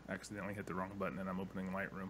accidentally hit the wrong button and I'm opening Lightroom.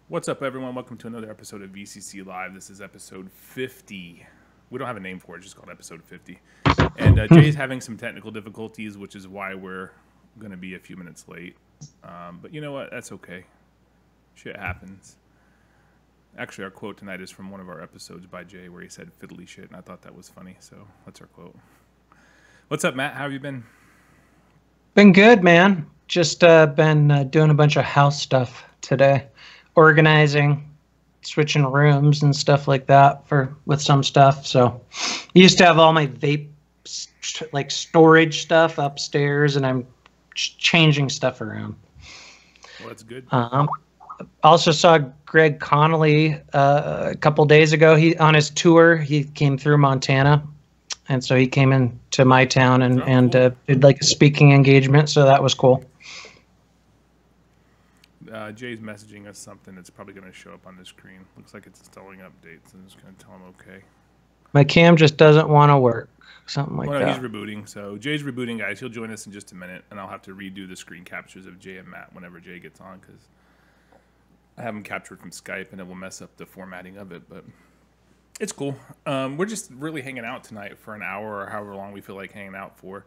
What's up, everyone? Welcome to another episode of VCC Live. This is episode 50. We don't have a name for it, it's just called episode 50. And Jay's having some technical difficulties, which is why we're going to be a few minutes late. But you know what? That's okay. Shit happens. Actually, our quote tonight is from one of our episodes by Jay where he said fiddly shit, and I thought that was funny, so that's our quote. What's up, Matt? How have you been? Been good, man. Just been doing a bunch of house stuff today. Organizing, switching rooms and stuff like that with some stuff. So I used to have all my vape like storage stuff upstairs, and I'm changing stuff around. Well, that's good. Also saw Greg Connolly a couple days ago. He on his tour. He came through Montana, and so he came into my town and cool. did like a speaking engagement. So that was cool. Jay's messaging us something that's probably going to show up on the screen. Looks like it's installing updates. I'm just going to tell him okay. My cam just doesn't want to work. Something like that. He's rebooting. So Jay's rebooting, guys. He'll join us in just a minute, and I'll have to redo the screen captures of Jay and Matt whenever Jay gets on, because I have them captured from Skype, and it will mess up the formatting of it. But it's cool. We're just really hanging out tonight for an hour or however long we feel like hanging out for.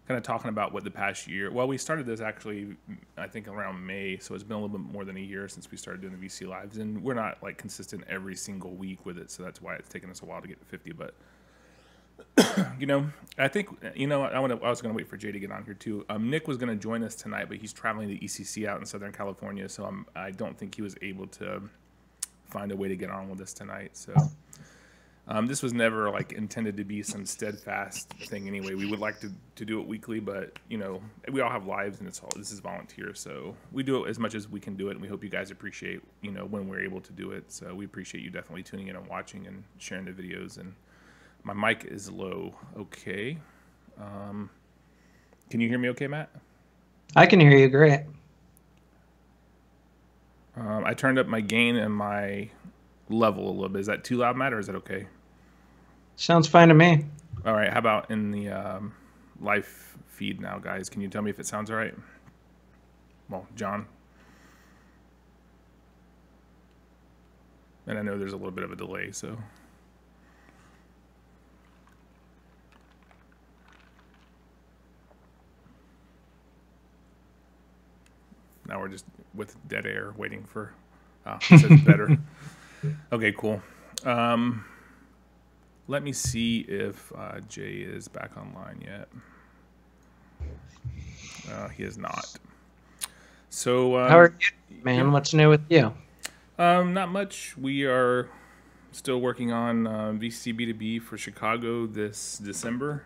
Kind of talking about what the past year. Well, we started this actually, I think around May, so it's been a little bit more than a year since we started doing the VC Lives, and we're not like consistent every single week with it, so that's why it's taken us a while to get to 50. But you know, I think I was going to wait for Jay to get on here too. Nick was going to join us tonight, but he's traveling to ECC out in Southern California, so I don't think he was able to find a way to get on with us tonight. So. This was never like intended to be some steadfast thing anyway. We would like to do it weekly, but you know, we all have lives, and this is volunteer, so we do it as much as we can do it, and we hope you guys appreciate, you know, when we're able to do it. So we appreciate you definitely tuning in and watching and sharing the videos. And my mic is low. Okay. Can you hear me okay, Matt? I can hear you great. I turned up my gain and my level a little bit. Is that too loud, Matt, or is that okay? Sounds fine to me. All right. How about in the live feed now, guys? Can you tell me if it sounds all right? Well, John. And I know there's a little bit of a delay, so. Now we're just with dead air waiting for, it says better. Okay, cool. Let me see if Jay is back online yet. He is not. So how are you, man? Yeah. What's new with you? Not much. We are still working on VCC B2B for Chicago this December,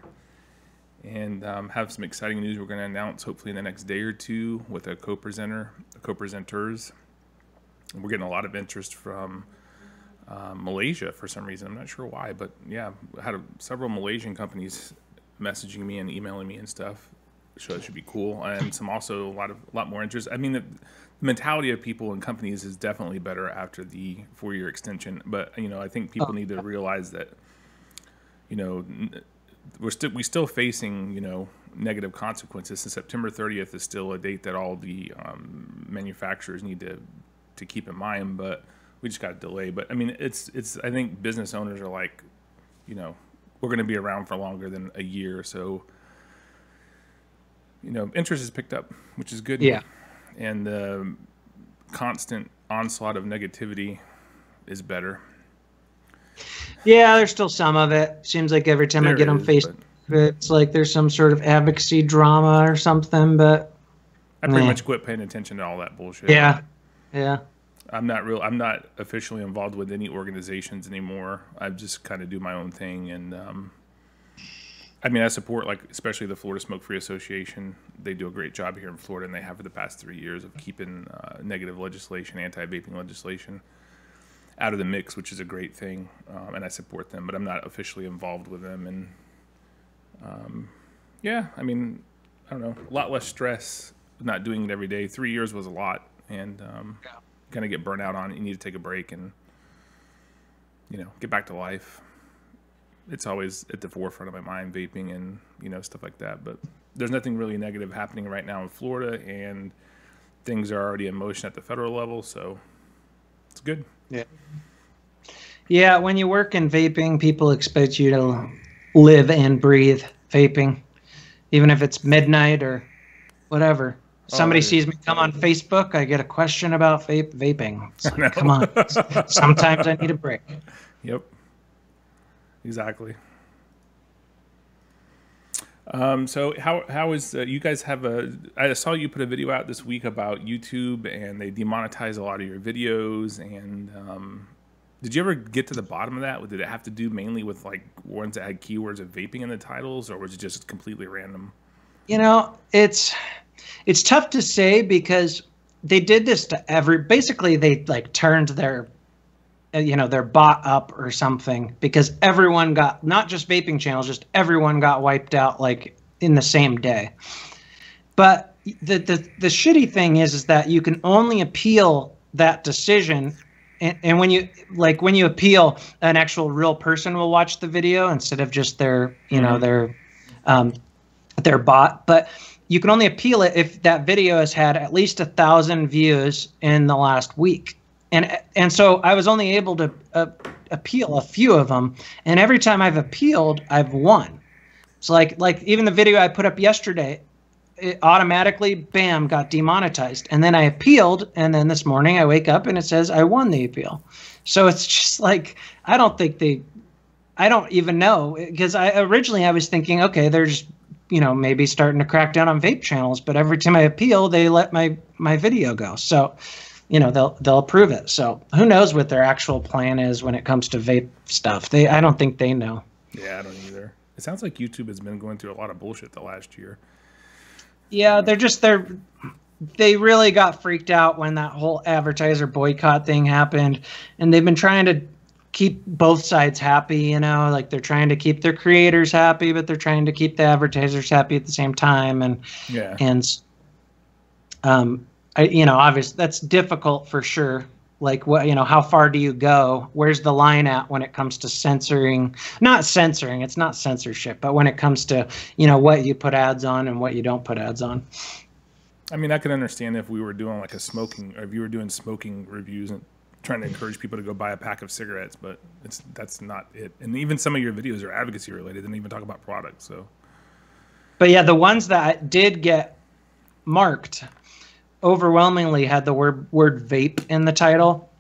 and have some exciting news we're going to announce hopefully in the next day or two with a co-presenters. We're getting a lot of interest from Malaysia for some reason. I'm not sure why, but yeah, I had several Malaysian companies messaging me and emailing me and stuff. So it should be cool, and a lot more interest. I mean, the mentality of people and companies is definitely better after the 4-year extension. But you know, I think people need to realize that, you know, we're still facing, you know, negative consequences. And September 30th is still a date that all the manufacturers need to keep in mind, but we just got a delay. But I mean, it's I think business owners are like, you know, we're going to be around for longer than a year, so you know, interest has picked up, which is good. Yeah. And the constant onslaught of negativity is better. Yeah, there's still some of it. Seems like every time I get on Facebook, it's like there's some sort of advocacy drama or something, but I pretty much quit paying attention to all that bullshit. Yeah, yeah. I'm not officially involved with any organizations anymore. I just kind of do my own thing, and I mean, I support, like, especially the Florida Smoke Free Association. They do a great job here in Florida, and they have for the past 3 years of keeping negative legislation, anti-vaping legislation out of the mix, which is a great thing. And I support them, but I'm not officially involved with them. And yeah, I mean, I don't know, a lot less stress not doing it every day. 3 years was a lot, and kind of get burnt out on it. You need to take a break and, you know, get back to life. It's always at the forefront of my mind, vaping and, you know, stuff like that. But there's nothing really negative happening right now in Florida, and things are already in motion at the federal level, so it's good. Yeah. Yeah, when you work in vaping, people expect you to live and breathe vaping, even if it's midnight or whatever. Somebody sees me come on Facebook, I get a question about vaping. It's like, come on. Sometimes I need a break. Yep. Exactly. So how is you guys have I saw you put a video out this week about YouTube, and they demonetize a lot of your videos, and did you ever get to the bottom of that? Did it have to do mainly with, like, ones that had keywords of vaping in the titles, or was it just completely random? You know, it's tough to say, because they did this to basically they, like, turned their their bot up or something, because everyone got, not just vaping channels, just everyone got wiped out, like, in the same day. But the shitty thing is that you can only appeal that decision, and when you appeal, an actual real person will watch the video instead of just their their bot. But you can only appeal it if that video has had at least 1,000 views in the last week. And so I was only able to appeal a few of them, and every time I've appealed, I've won. So like even the video I put up yesterday, it automatically, bam, got demonetized. And then I appealed, and then this morning I wake up and it says I won the appeal. So it's just like, I don't even know, because originally I was thinking, okay, they're just, you know, maybe starting to crack down on vape channels, but every time I appeal, they let my video go. So, you know, they'll approve it. So who knows what their actual plan is when it comes to vape stuff. I don't think they know. Yeah, I don't either. It sounds like YouTube has been going through a lot of bullshit the last year. Yeah, they really got freaked out when that whole advertiser boycott thing happened, and they've been trying to keep both sides happy, you know, like they're trying to keep their creators happy, but they're trying to keep the advertisers happy at the same time. And obviously that's difficult for sure. Like, what, you know, how far do you go? Where's the line at when it comes to censoring? Not censoring, it's not censorship, but when it comes to, you know, what you put ads on and what you don't put ads on. I mean, I could understand if we were doing like if you were doing smoking reviews and trying to encourage people to go buy a pack of cigarettes, but that's not it. And even some of your videos are advocacy related, they don't even talk about products. So, but yeah, the ones that did get marked overwhelmingly had the word vape in the title.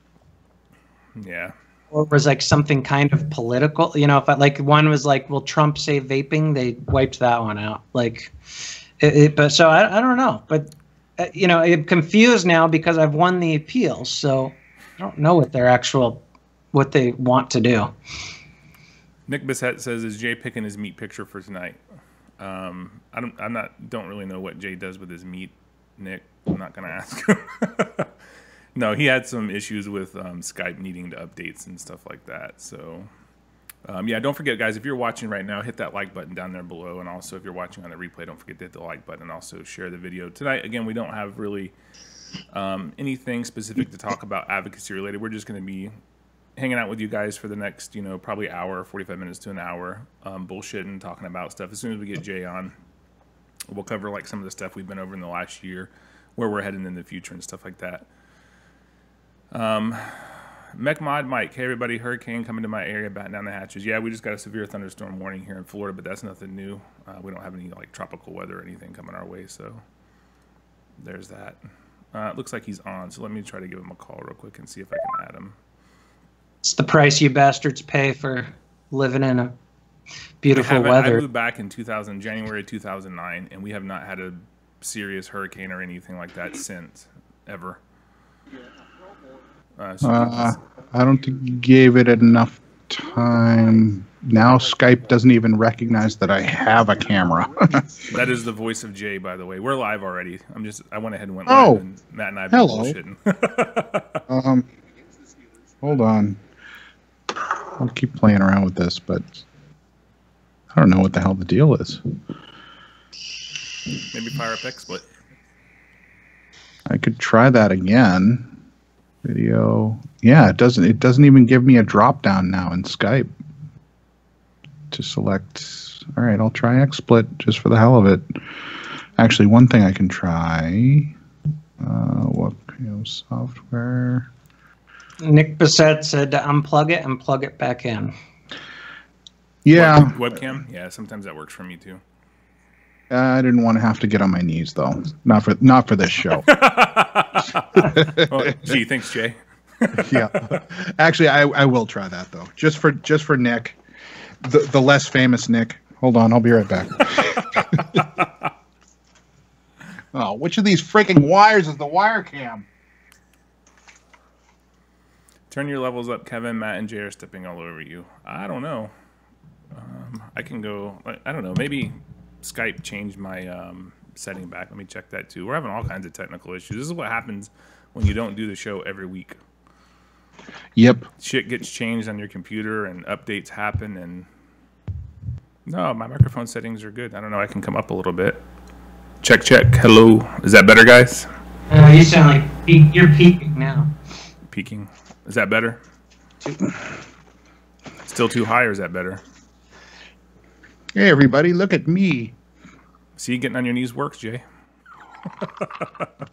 Yeah. Or it was like something kind of political, you know, if one was like, will Trump say vaping? They wiped that one out. Like, but so I don't know, but you know, I'm confused now because I've won the appeal. So I don't know what they want to do. Nick Bissett says, is Jay picking his meat picture for tonight? I don't really know what Jay does with his meat, Nick. I'm not going to ask him. No, he had some issues with Skype needing to updates and stuff like that. So, yeah, don't forget, guys, if you're watching right now, hit that like button down there below. And also, if you're watching on the replay, don't forget to hit the like button and also share the video. Tonight, again, we don't have really anything specific to talk about advocacy related. We're just going to be hanging out with you guys for the next, you know, probably hour, 45 minutes to an hour, bullshitting, talking about stuff. As soon as we get Jay on, we'll cover like some of the stuff we've been over in the last year, where we're heading in the future and stuff like that. MacLeod Mike, hey everybody, hurricane coming to my area, batten down the hatches. Yeah, we just got a severe thunderstorm warning here in Florida, but that's nothing new. We don't have any like tropical weather or anything coming our way, so there's that. It looks like he's on, so let me try to give him a call real quick and see if I can add him. It's the price you bastards pay for living in a beautiful weather. I moved back in January 2009, and we have not had a serious hurricane or anything like that since ever. I don't think you gave it enough time. Now Skype doesn't even recognize that I have a camera. That is the voice of Jay, by the way. We're live already. I went ahead and went Oh, live, and Matt and I have been bullshitting. Hold on. I'll keep playing around with this, but I don't know what the hell the deal is. Maybe fire up XSplit. I could try that again. Video. Yeah, it doesn't even give me a drop down now in Skype to select. All right, I'll try XSplit just for the hell of it. Actually, one thing I can try. What software? Nick Bissett said to unplug it and plug it back in. Yeah. Webcam? Yeah, sometimes that works for me too. I didn't want to have to get on my knees though. Not for this show. Oh, gee, thanks, Jay. Yeah. Actually, I will try that though. Just for Nick, the less famous Nick. Hold on, I'll be right back. Oh, which of these freaking wires is the wire cam? Turn your levels up, Kevin. Matt and Jay are stepping all over you. I don't know. I can go. I don't know. Maybe Skype changed my setting back. Let me check that too. We're having all kinds of technical issues. This is what happens when you don't do the show every week. Yep. Shit gets changed on your computer and updates happen. And no, my microphone settings are good. I don't know. I can come up a little bit. Check. Hello. Is that better, guys? You sound like you're peaking now. Peaking. Is that better? Still too high, or is that better? Hey, everybody, look at me. See, getting on your knees works, Jay.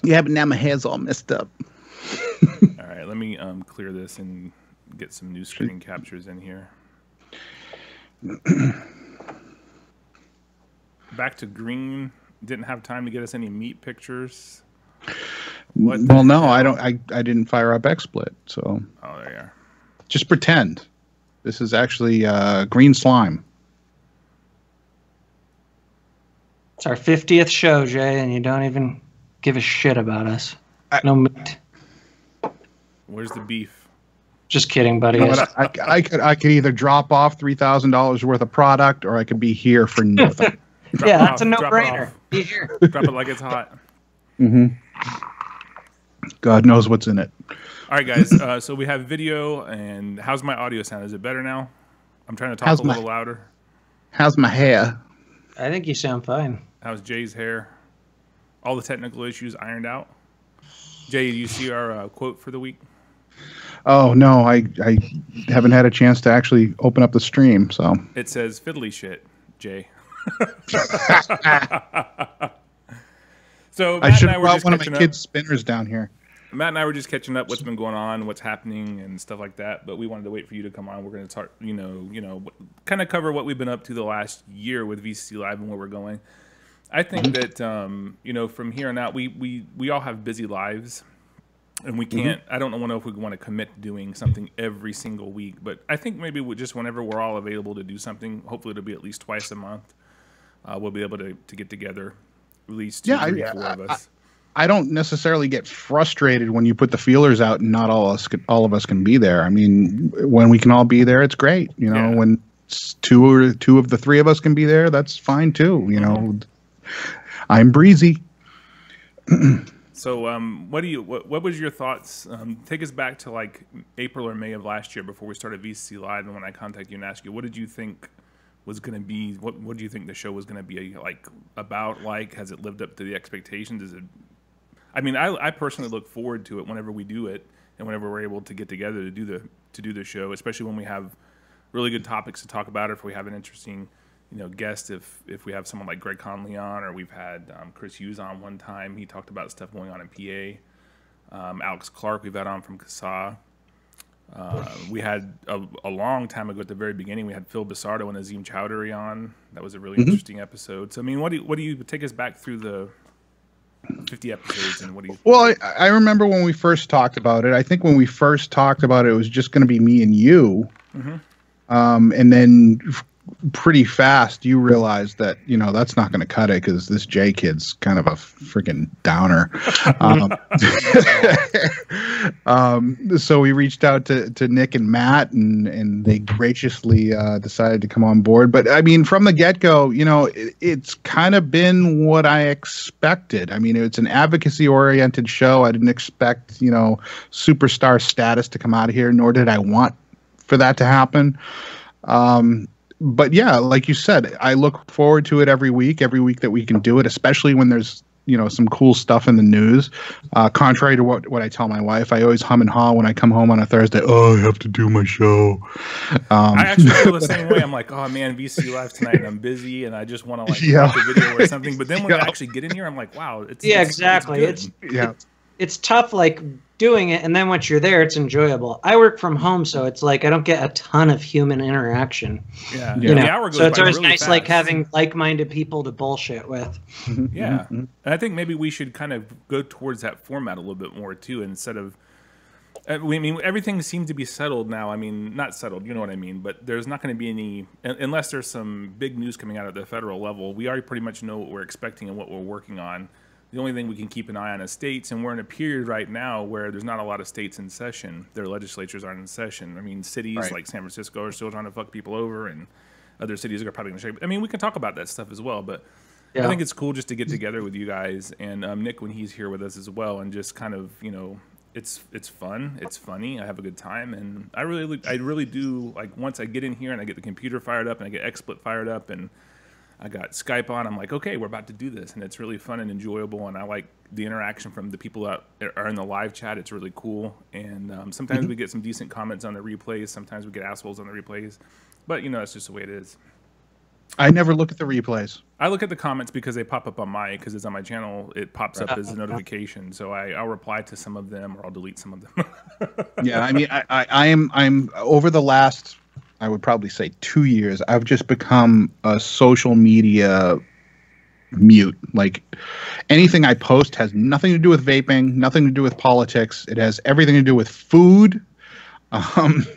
Yeah, but now my hair's all messed up. All right, let me clear this and get some new screen captures in here. Back to green. Didn't have time to get us any meat pictures. Well, no, I don't. I didn't fire up XSplit, so. Oh, there you are. Just pretend. This is actually green slime. It's our 50th show, Jay, and you don't even give a shit about us. No meat. Where's the beef? Just kidding, buddy. You know I could either drop off $3,000 worth of product, or I could be here for nothing. Yeah, that's a no-brainer. Be here. Drop it like it's hot. Mm-hmm. God knows what's in it. All right, guys. So we have video, and how's my audio sound? Is it better now? I'm trying to talk a little louder. How's my hair? I think you sound fine. How's Jay's hair? All the technical issues ironed out. Jay, do you see our quote for the week? Oh, no. I haven't had a chance to actually open up the stream. So it says fiddly shit, Jay. So Matt I should have and I were brought just one of my catching kids' spinners down here. Matt and I were just catching up what's been going on, what's happening, and stuff like that. But we wanted to wait for you to come on. We're going to start, kind of cover what we've been up to the last year with VCCLive and where we're going. I think that from here on out, we all have busy lives, and we can't. I don't know if we want to commit to doing something every single week, but I think maybe just whenever we're all available to do something, hopefully it'll be at least twice a month. We'll be able to get together, at least 2, 3, 4 of us. I don't necessarily get frustrated when you put the feelers out and not all of us can be there. I mean, when we can all be there, it's great. When two of the 3 of us can be there, that's fine too. I'm breezy. So, what was your thoughts? Take us back to like April or May of last year before we started VCCLive, and when I contacted you and asked you, what did you think was going to be? What do you think the show was going to be about? Has it lived up to the expectations? Is it? I mean, I personally look forward to it whenever we do it, and whenever we're able to get together to do the show, especially when we have really good topics to talk about, or if we have an interesting, guest. If we have someone like Greg Conley on, or we've had Chris Hughes on one time, he talked about stuff going on in PA. Alex Clark we've had on from CASA. We had a long time ago at the very beginning, we had Phil Bissardo and Azim Chowdhury on. That was a really interesting episode. So, I mean, what do you take us back through the 50 episodes, and what do you? Well, I remember when we first talked about it. I think when we first talked about it, it was just going to be me and you. And then pretty fast you realize that, you know, that's not going to cut it because this Jay kid's kind of a freaking downer. So we reached out to Nick and Matt, and they graciously decided to come on board. But I mean, from the get-go, you know, it's kind of been what I expected. I mean, it's an advocacy-oriented show. I didn't expect, you know, superstar status to come out of here, nor did I want for that to happen. But yeah, like you said, I look forward to it every week that we can do it, especially when there's, you know, some cool stuff in the news. Contrary to what I tell my wife, I always hum and haw when I come home on a Thursday. Oh, I have to do my show. I actually feel the same way. I'm like, oh man, VCCLive tonight, and I'm busy, and I just want to like watch a video or something. But then when I actually get in here, I'm like, wow, it's exactly. It's tough, like doing it, and then once you're there, it's enjoyable. I work from home, so it's like I don't get a ton of human interaction. Yeah, you know? The hour goes so it's by always really nice, fast. like having like-minded people to bullshit with. Yeah, and I think maybe we should kind of go towards that format a little bit more too, instead of. I mean, everything seems to be settled now. I mean, not settled, you know what I mean. But there's not going to be any, unless there's some big news coming out at the federal level. We already pretty much know what we're expecting and what we're working on. The only thing we can keep an eye on is states, and we're in a period right now where there's not a lot of states in session. Their legislatures aren't in session. I mean, cities like San Francisco are still trying to fuck people over, and other cities are probably going to shake. I mean, we can talk about that stuff as well, but I think it's cool just to get together with you guys and Nick when he's here with us as well, and just kind of, you know, it's fun, it's funny, I have a good time, and I really do, like, once I get in here and I get the computer fired up and I get XSplit fired up and I got Skype on, I'm like, okay, we're about to do this, and it's really fun and enjoyable, and I like the interaction from the people that are in the live chat. It's really cool, and sometimes we get some decent comments on the replays, sometimes we get assholes on the replays, but, you know, that's just the way it is. I never look at the replays. I look at the comments because they pop up on because it's on my channel. It pops up as a notification, so I'll reply to some of them or I'll delete some of them. Yeah, I mean, I'm over the last, I would probably say 2 years, I've just become a social media mute. Like, anything I post has nothing to do with vaping, nothing to do with politics. It has everything to do with food.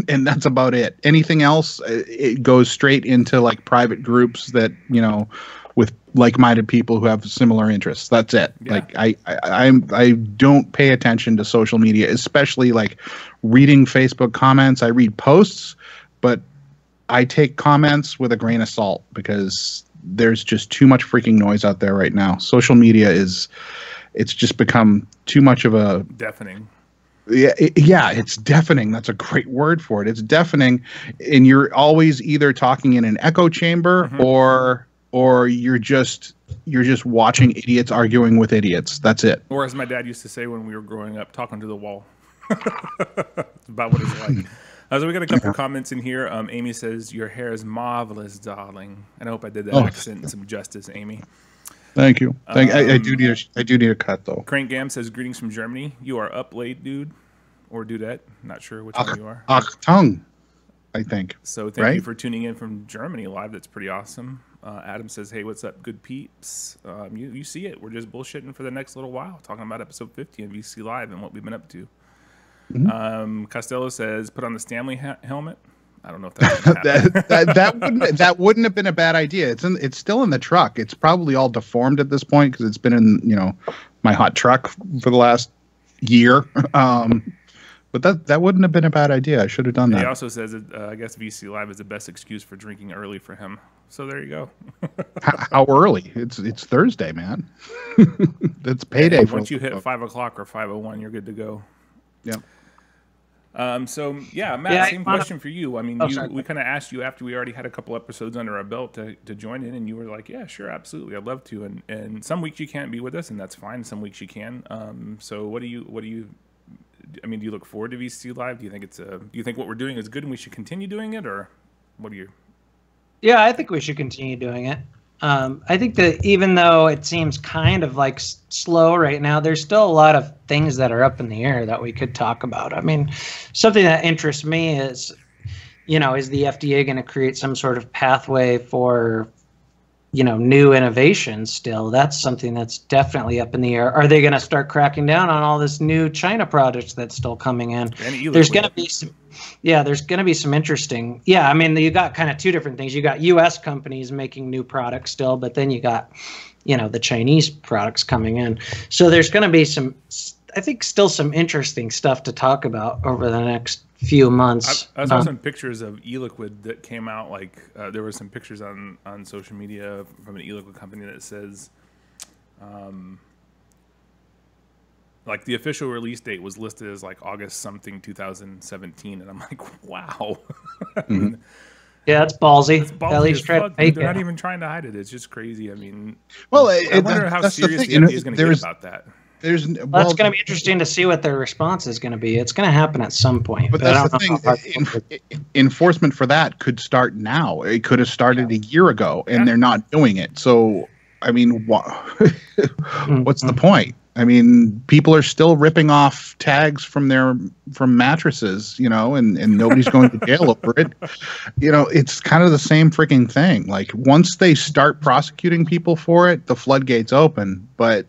And that's about it. Anything else, it goes straight into like private groups that, you know, with like-minded people who have similar interests. That's it. Yeah. Like I don't pay attention to social media, especially like reading Facebook comments. I read posts, but I take comments with a grain of salt because there's just too much freaking noise out there right now. Social media it's just become too much of a deafening. Yeah, it's deafening. That's a great word for it. It's deafening, and you're always either talking in an echo chamber or you're just watching idiots arguing with idiots. That's it. Or as my dad used to say when we were growing up, talking to the wall. It's about what it's like. So we got a couple comments in here. Amy says, "Your hair is marvelous, darling." And I hope I did that accent some justice, Amy. Thank you. I do need a cut though. Crank Gam says, "Greetings from Germany. You are up late, dude, or dudette. Not sure which one you are." Achtung, I think. So thank you for tuning in from Germany live. That's pretty awesome. Adam says, "Hey, what's up, good peeps? You see it. We're just bullshitting for the next little while, talking about episode 50 of VCCLive and what we've been up to." Costello says, "Put on the Stanley helmet." I don't know if that's that wouldn't have been a bad idea. It's still in the truck. It's probably all deformed at this point because it's been in, you know, my hot truck for the last year. But that wouldn't have been a bad idea. I should have done that. He also says, I guess VCCLive is the best excuse for drinking early for him. So there you go. How early? It's Thursday, man. It's payday. Once you hit 5 o'clock or 5:01, you're good to go. Yep. So yeah, Matt, same question for you. I mean, we kind of asked you after we already had a couple episodes under our belt to join in, and you were like, "Yeah, sure, absolutely, I'd love to." And some weeks you can't be with us, and that's fine. Some weeks you can. So what do you? I mean, do you look forward to VCCLive? Do you think do you think what we're doing is good, and we should continue doing it, or what do you? Yeah, I think we should continue doing it. I think that even though it seems kind of like slow right now, there's still a lot of things that are up in the air that we could talk about. I mean, something that interests me is, you know, is the FDA going to create some sort of pathway for new innovations still. That's something that's definitely up in the air. Are they going to start cracking down on all this new China products that's still coming in? There's going to be some, there's going to be some interesting. Yeah, I mean, you got kind of two different things. You got U.S. companies making new products still, but then you got, the Chinese products coming in. So there's going to be some, I think, still some interesting stuff to talk about over the next few months. I saw some pictures of e-liquid that came out. Like there were some pictures on social media from an e-liquid company that says, like the official release date was listed as like August something 2017, and I'm like, wow. Yeah, it's ballsy. It's ballsy. At least they're not even trying to hide it. It's just crazy. I mean, well, I wonder how serious the FDA is going to get about that. That's going to be interesting to see what their response is going to be. It's going to happen at some point. But that's the thing. Enforcement for that could start now. It could have started a year ago, and they're not doing it. So, I mean, what's the point? I mean, people are still ripping off tags from mattresses, and nobody's going to jail over it. It's kind of the same freaking thing. Like, once they start prosecuting people for it, the floodgates open. But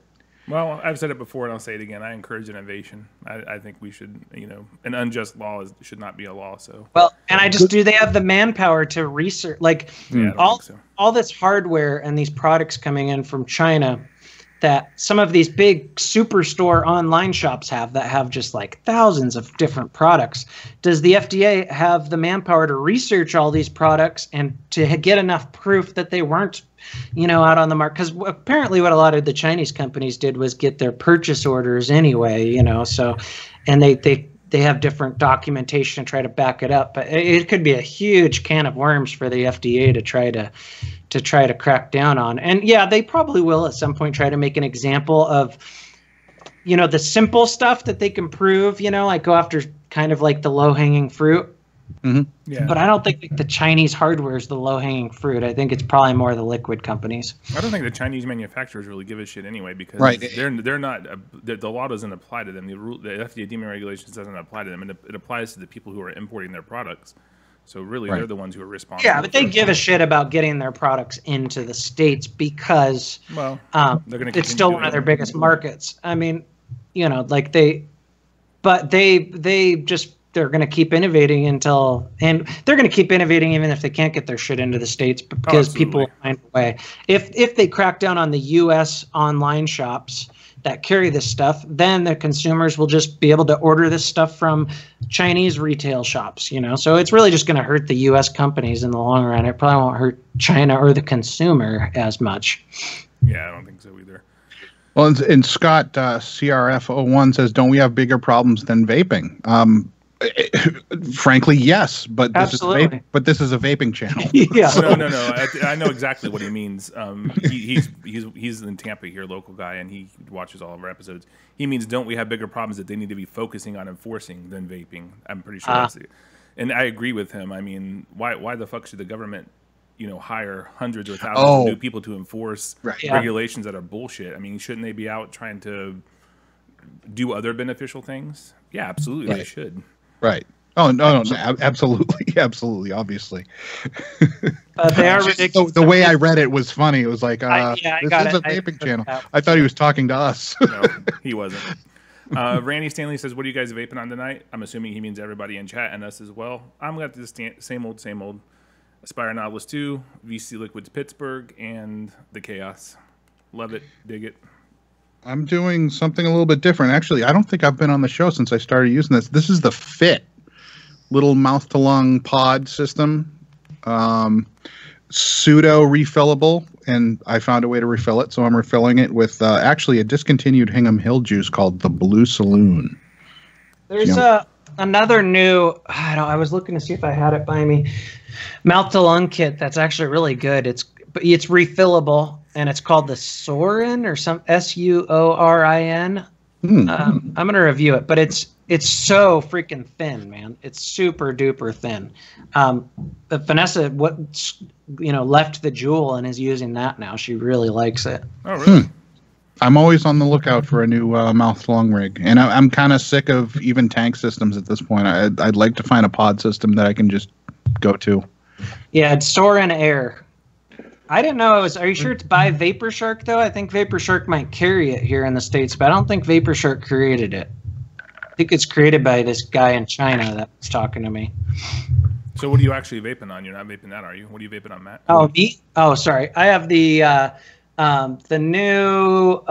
well, I've said it before, and I'll say it again. I encourage innovation. I think we should, an unjust law should not be a law. So well, and do they have the manpower to research? Like all this hardware and these products coming in from China that some of these big superstore online shops have just like thousands of different products. Does the FDA have the manpower to research all these products and to get enough proof that they weren't, out on the market? Because apparently what a lot of the Chinese companies did was get their purchase orders anyway, so, and they have different documentation to try to back it up. But it could be a huge can of worms for the FDA to try to crack down on. And yeah, they probably will at some point try to make an example of, the simple stuff that they can prove, like go after kind of like the low-hanging fruit. Mm-hmm. Yeah. But I don't think the Chinese hardware is the low-hanging fruit. I think it's probably more the liquid companies. I don't think the Chinese manufacturers really give a shit anyway, because they're not the law doesn't apply to them. The FDA deeming regulations doesn't apply to them, and it applies to the people who are importing their products. So really, they're the ones who are responsible. Yeah, but they give a shit about getting their products into the States because it's still one of their biggest markets. I mean, they're going to keep innovating and they're going to keep innovating even if they can't get their shit into the States, because people will find a way. If they crack down on the U.S. online shops that carry this stuff, then the consumers will just be able to order this stuff from Chinese retail shops, So it's really just going to hurt the U.S. companies in the long run. It probably won't hurt China or the consumer as much. Yeah, I don't think so either. Well, and Scott, CRF01 says, don't we have bigger problems than vaping? Frankly, yes, but this is a vaping channel. Yeah. No. I know exactly what he means. He's in Tampa here, local guy, and he watches all of our episodes. He means, don't we have bigger problems that they need to be focusing on enforcing than vaping? I'm pretty sure that's it. And I agree with him. I mean, why the fuck should the government, hire hundreds or thousands of new people to enforce regulations that are bullshit? I mean, shouldn't they be out trying to do other beneficial things? Yeah, absolutely, they should. Right. Oh, no, absolutely, obviously. They are ridiculous. The way I read it was funny. It was like, this is a vaping channel. I thought he was talking to us. No, he wasn't. Randy Stanley says, what are you guys vaping on tonight? I'm assuming he means everybody in chat and us as well. I'm going to have the same old. Aspire Nautilus 2, VC Liquids Pittsburgh, and the Chaos. Love it. Dig it. I'm doing something a little bit different. Actually, I don't think I've been on the show since I started using this. This is the Fit little mouth-to-lung pod system. Pseudo refillable, and I found a way to refill it, so I'm refilling it with actually a discontinued Hingham Hill juice called the Blue Saloon. There's another new, I was looking to see if I had it by me, mouth-to-lung kit that's actually really good. It's refillable, and it's called the Sorin or some Suorin. I'm gonna review it, but it's so freaking thin, man. It's super duper thin. But Vanessa, left the Jewel and is using that now. She really likes it. Oh, really? I'm always on the lookout for a new mouth-to-lung rig, and I'm kind of sick of even tank systems at this point. I'd like to find a pod system that I can just go to. Yeah, it's Sorin Air. I didn't know it was. Are you sure it's by Vapor Shark though? I think Vapor Shark might carry it here in the States, but I don't think Vapor Shark created it. I think it's created by this guy in China that was talking to me. So what are you actually vaping on? You're not vaping that, are you? What are you vaping on, Matt? Oh, me? Oh, sorry. I have the new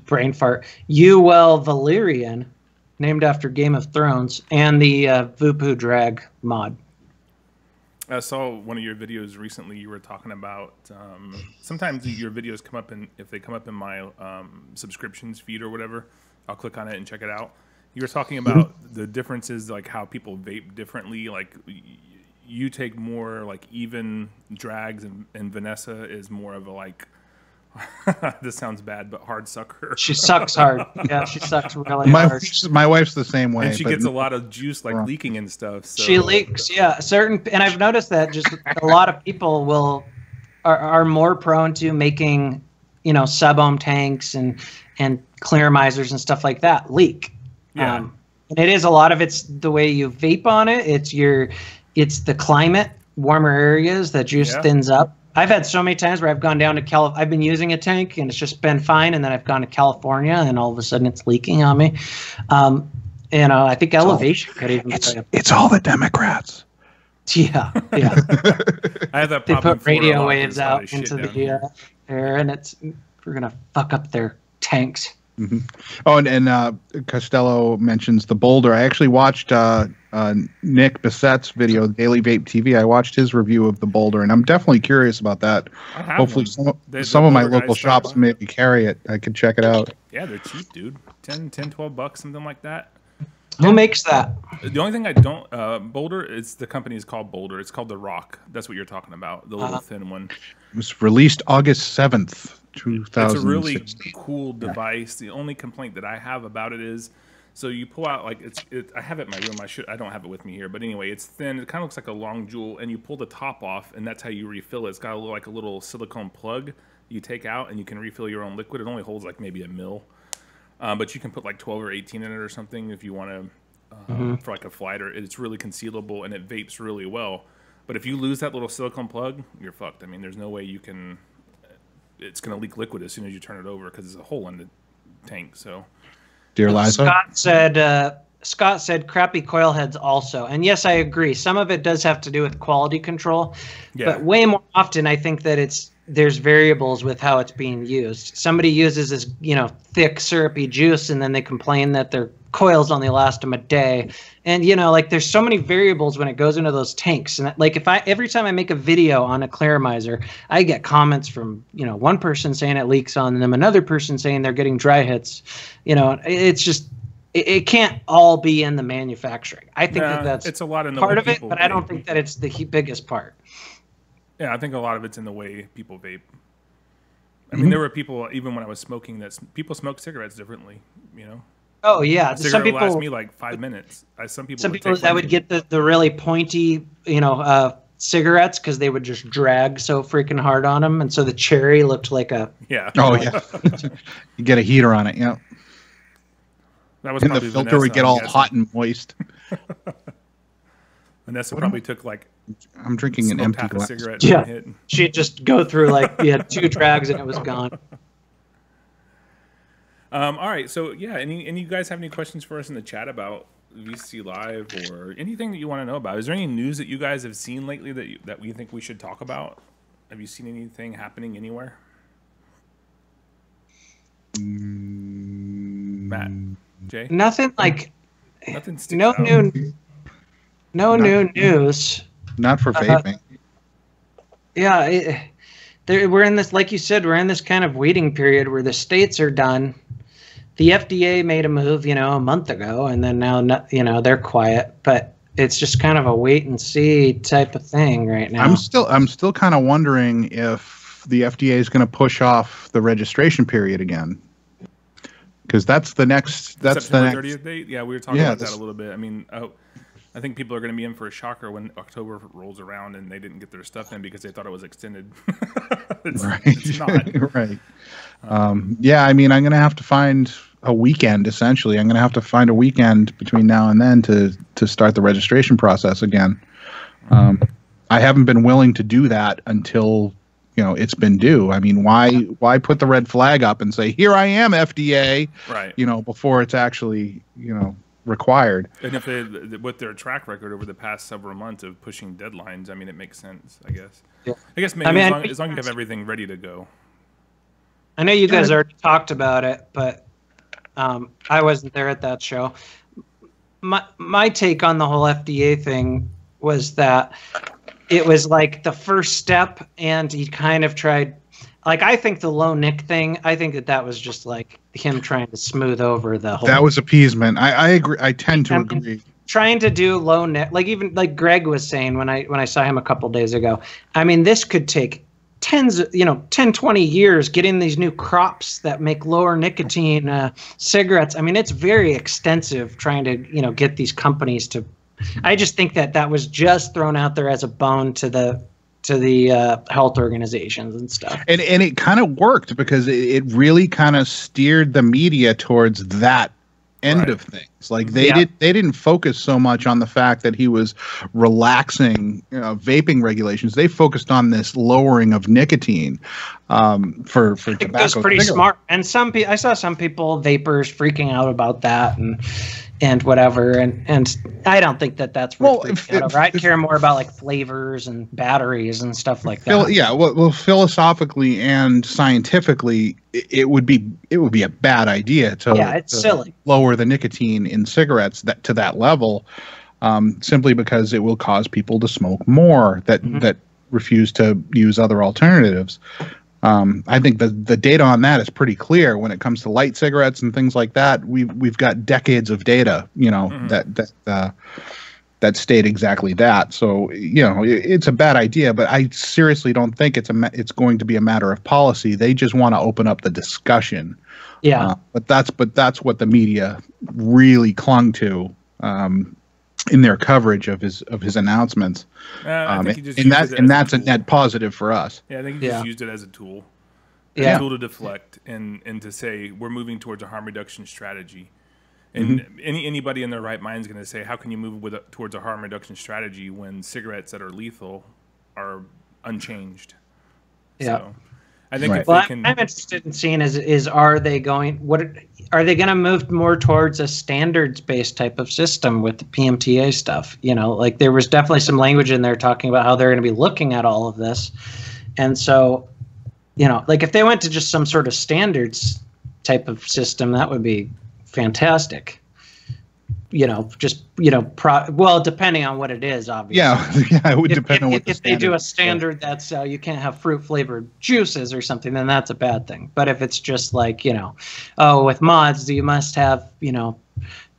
brain fart UL Valyrian, named after Game of Thrones, and the Voopoo Drag mod. I saw one of your videos recently. You were talking about sometimes your videos come up, and if they come up in my subscriptions feed or whatever, I'll click on it and check it out. You were talking about the differences, like how people vape differently. Like you take more like even drags, and Vanessa is more of a like. This sounds bad, but hard sucker. She sucks hard. Yeah, she sucks really hard. My wife's the same way. And she gets a lot of juice like leaking and stuff. So. She leaks, yeah. And I've noticed that just a lot of people are more prone to making, sub-ohm tanks and clearmizers and stuff like that leak. Yeah. And it is a lot of it's the way you vape on it. It's the climate, warmer areas that juice thins up. I've had so many times where I've gone down to I've been using a tank and it's just been fine, and then I've gone to California and all of a sudden it's leaking on me. I think elevation could even. It's all the Democrats. Yeah. I have that. They put radio waves out into the air, and we're gonna fuck up their tanks. Mm-hmm. Oh, and Costello mentions the boulder. I actually watched Nick Bissett's video, Daily Vape TV. I watched his review of the boulder, and I'm definitely curious about that. Hopefully, some of my local shops maybe carry it. I could check it out. Yeah, they're cheap, dude. $10-12, something like that. Who makes that? The only thing I don't Boulder is the company is called Boulder. It's called the Rock. That's what you're talking about, the little thin one. It was released August 7th. It's a really cool device. The only complaint that I have about it is, so you pull out like I have it in my room. I don't have it with me here, but anyway, it's thin. It kind of looks like a long jewel, and you pull the top off, and that's how you refill it. It's got like a little silicone plug you take out, and you can refill your own liquid. It only holds like maybe a mil, but you can put like 12 or 18 in it or something if you want to for like a flighter. It's really concealable and it vapes really well. But if you lose that little silicone plug, you're fucked. I mean, there's no way you can. It's going to leak liquid as soon as you turn it over because there's a hole in the tank. So, dear Liza, Scott said crappy coil heads also, and yes, I agree. Some of it does have to do with quality control, but way more often, I think that there's variables with how it's being used. Somebody uses this, thick syrupy juice, and then they complain that their coils only last them a day. And there's so many variables when it goes into those tanks. And like every time I make a video on a Claramizer, I get comments from one person saying it leaks on them, another person saying they're getting dry hits. It's just it can't all be in the manufacturing. I think that's it's a lot in the part way of it, but I don't think that it's the biggest part. Yeah, I think a lot of it's in the way people vape. I mean, there were people, even when I was smoking, people smoke cigarettes differently, Oh yeah, some people last me like 5 minutes. Some people that would get the really pointy, cigarettes because they would just drag so freaking hard on them, and so the cherry looked like a yeah. Oh yeah, you get a heater on it, yeah. That was and the filter Vanessa, would get all hot and moist. Vanessa probably took like. I'm drinking an empty glass. Cigarette. Yeah, she'd just go through like 2 drags and it was gone. All right, so yeah, any you guys have any questions for us in the chat about VCCLive or anything that you want to know about? Is there any news that you guys have seen lately that we think we should talk about? Have you seen anything happening anywhere? Matt, Jay, nothing like nothing. No new news. Not for vaping. We're in this, like you said, we're in this kind of waiting period where the states are done. The FDA made a move, a month ago, and then now, they're quiet. But it's just kind of a wait and see type of thing right now. I'm still kind of wondering if the FDA is going to push off the registration period again, because that's the next. That's September the next 30th date. Yeah, we were talking about that a little bit. I mean, I think people are going to be in for a shocker when October rolls around and they didn't get their stuff in because they thought it was extended. It's not. Right. Yeah, I mean, I'm going to have to find a weekend, essentially. I'm going to have to find a weekend between now and then to start the registration process again. I haven't been willing to do that until, it's been due. I mean, why put the red flag up and say, here I am, FDA, right? Before it's actually, required. And if with their track record over the past several months of pushing deadlines, I mean, it makes sense, I guess. Yeah. I guess maybe as long as you have everything ready to go. I know you guys already talked about it, but I wasn't there at that show. My take on the whole FDA thing was that it was like the first step, and he kind of tried. Like, I think the low Nick thing, I think that was just like him trying to smooth over the whole. That was appeasement. I agree. I tend to agree. Trying to do low Nick, like even like Greg was saying when I saw him a couple days ago. I mean, this could take 10, 20 years getting these new crops that make lower nicotine cigarettes. I mean, it's very extensive trying to, get these companies to. I just think that was just thrown out there as a bone to the health organizations and stuff. And it kind of worked because it really kind of steered the media towards that end of things. Like they didn't focus so much on the fact that he was relaxing vaping regulations. They focused on this lowering of nicotine for tobacco. It was pretty smart. And I saw some people, vapors, freaking out about that and whatever, and I don't think that's worth freaking out over. I care more about like flavors and batteries and stuff like that. Well, philosophically and scientifically, it would be a bad idea to silly. Lower the nicotine in cigarettes to that level, simply because it will cause people to smoke more that refuse to use other alternatives. I think the data on that is pretty clear when it comes to light cigarettes and things like that. We've got decades of data, that state exactly that. So it's a bad idea, but I seriously don't think it's going to be a matter of policy. They just want to open up the discussion. Yeah, but that's what the media really clung to. In their coverage of his announcements, and that's a net positive for us. Yeah, I think he just used it as a tool, a tool to deflect and to say we're moving towards a harm reduction strategy. And anybody in their right mind is going to say, how can you move towards a harm reduction strategy when cigarettes that are lethal are unchanged? Yeah. So, I think I'm interested in seeing are they going to move more towards a standards-based type of system with the PMTA stuff? Like there was definitely some language in there talking about how they're going to be looking at all of this. And so, like if they went to just some sort of standards type of system, that would be fantastic. Well, depending on what it is, obviously. Yeah, it would depend on what if they do a standard that's you can't have fruit flavored juices or something, then that's a bad thing. But if it's just like, with mods, you must have,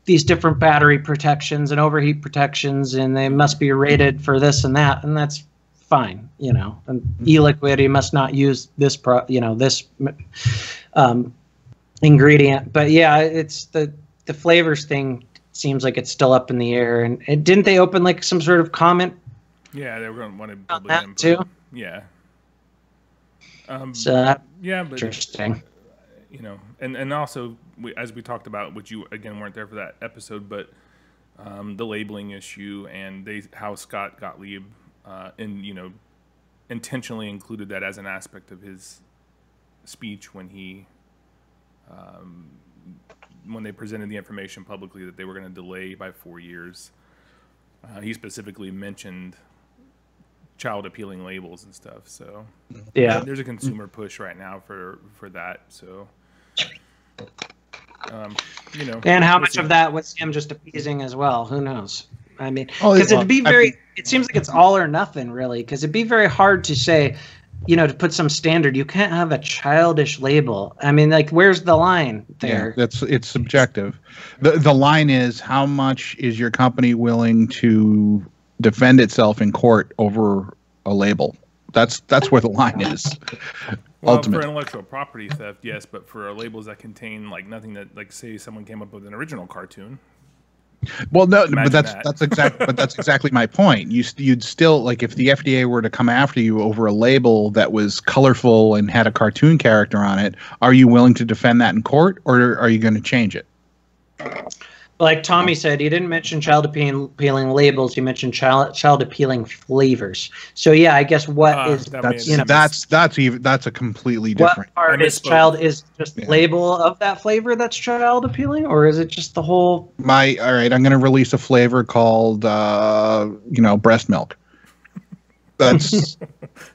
these different battery protections and overheat protections, and they must be rated for this and that, and that's fine, And e-liquid, you must not use this this ingredient. But yeah, it's the flavors thing. Seems like it's still up in the air, and didn't they open like some sort of comment? Yeah, they were going to want to public that input. too. Yeah. So yeah, but interesting. And also as we talked about, which you again weren't there for that episode, but the labeling issue and how Scott Gottlieb intentionally included that as an aspect of his speech when they presented the information publicly that they were going to delay by 4 years. He specifically mentioned child appealing labels and stuff. So there's a consumer push right now for that. So, and how much of that was him just appeasing as well? Who knows? I mean, because it seems like it's all or nothing really, because it'd be very hard to say, to put some standard. You can't have a childish label. I mean, like, where's the line there? Yeah, it's subjective. The line is, how much is your company willing to defend itself in court over a label? That's where the line is. Well, ultimately. For intellectual property theft, yes, but for labels that contain like nothing that, like, say someone came up with an original cartoon. Well, no, but that's exactly my point. You'd still, like, if the FDA were to come after you over a label that was colorful and had a cartoon character on it, are you willing to defend that in court, or are you going to change it? Like Tommy said, he didn't mention child appealing labels. He mentioned child appealing flavors. So yeah, I guess that's a completely different. What part is label of that flavor that's child appealing, or is it just the whole? All right, I'm going to release a flavor called breast milk. That's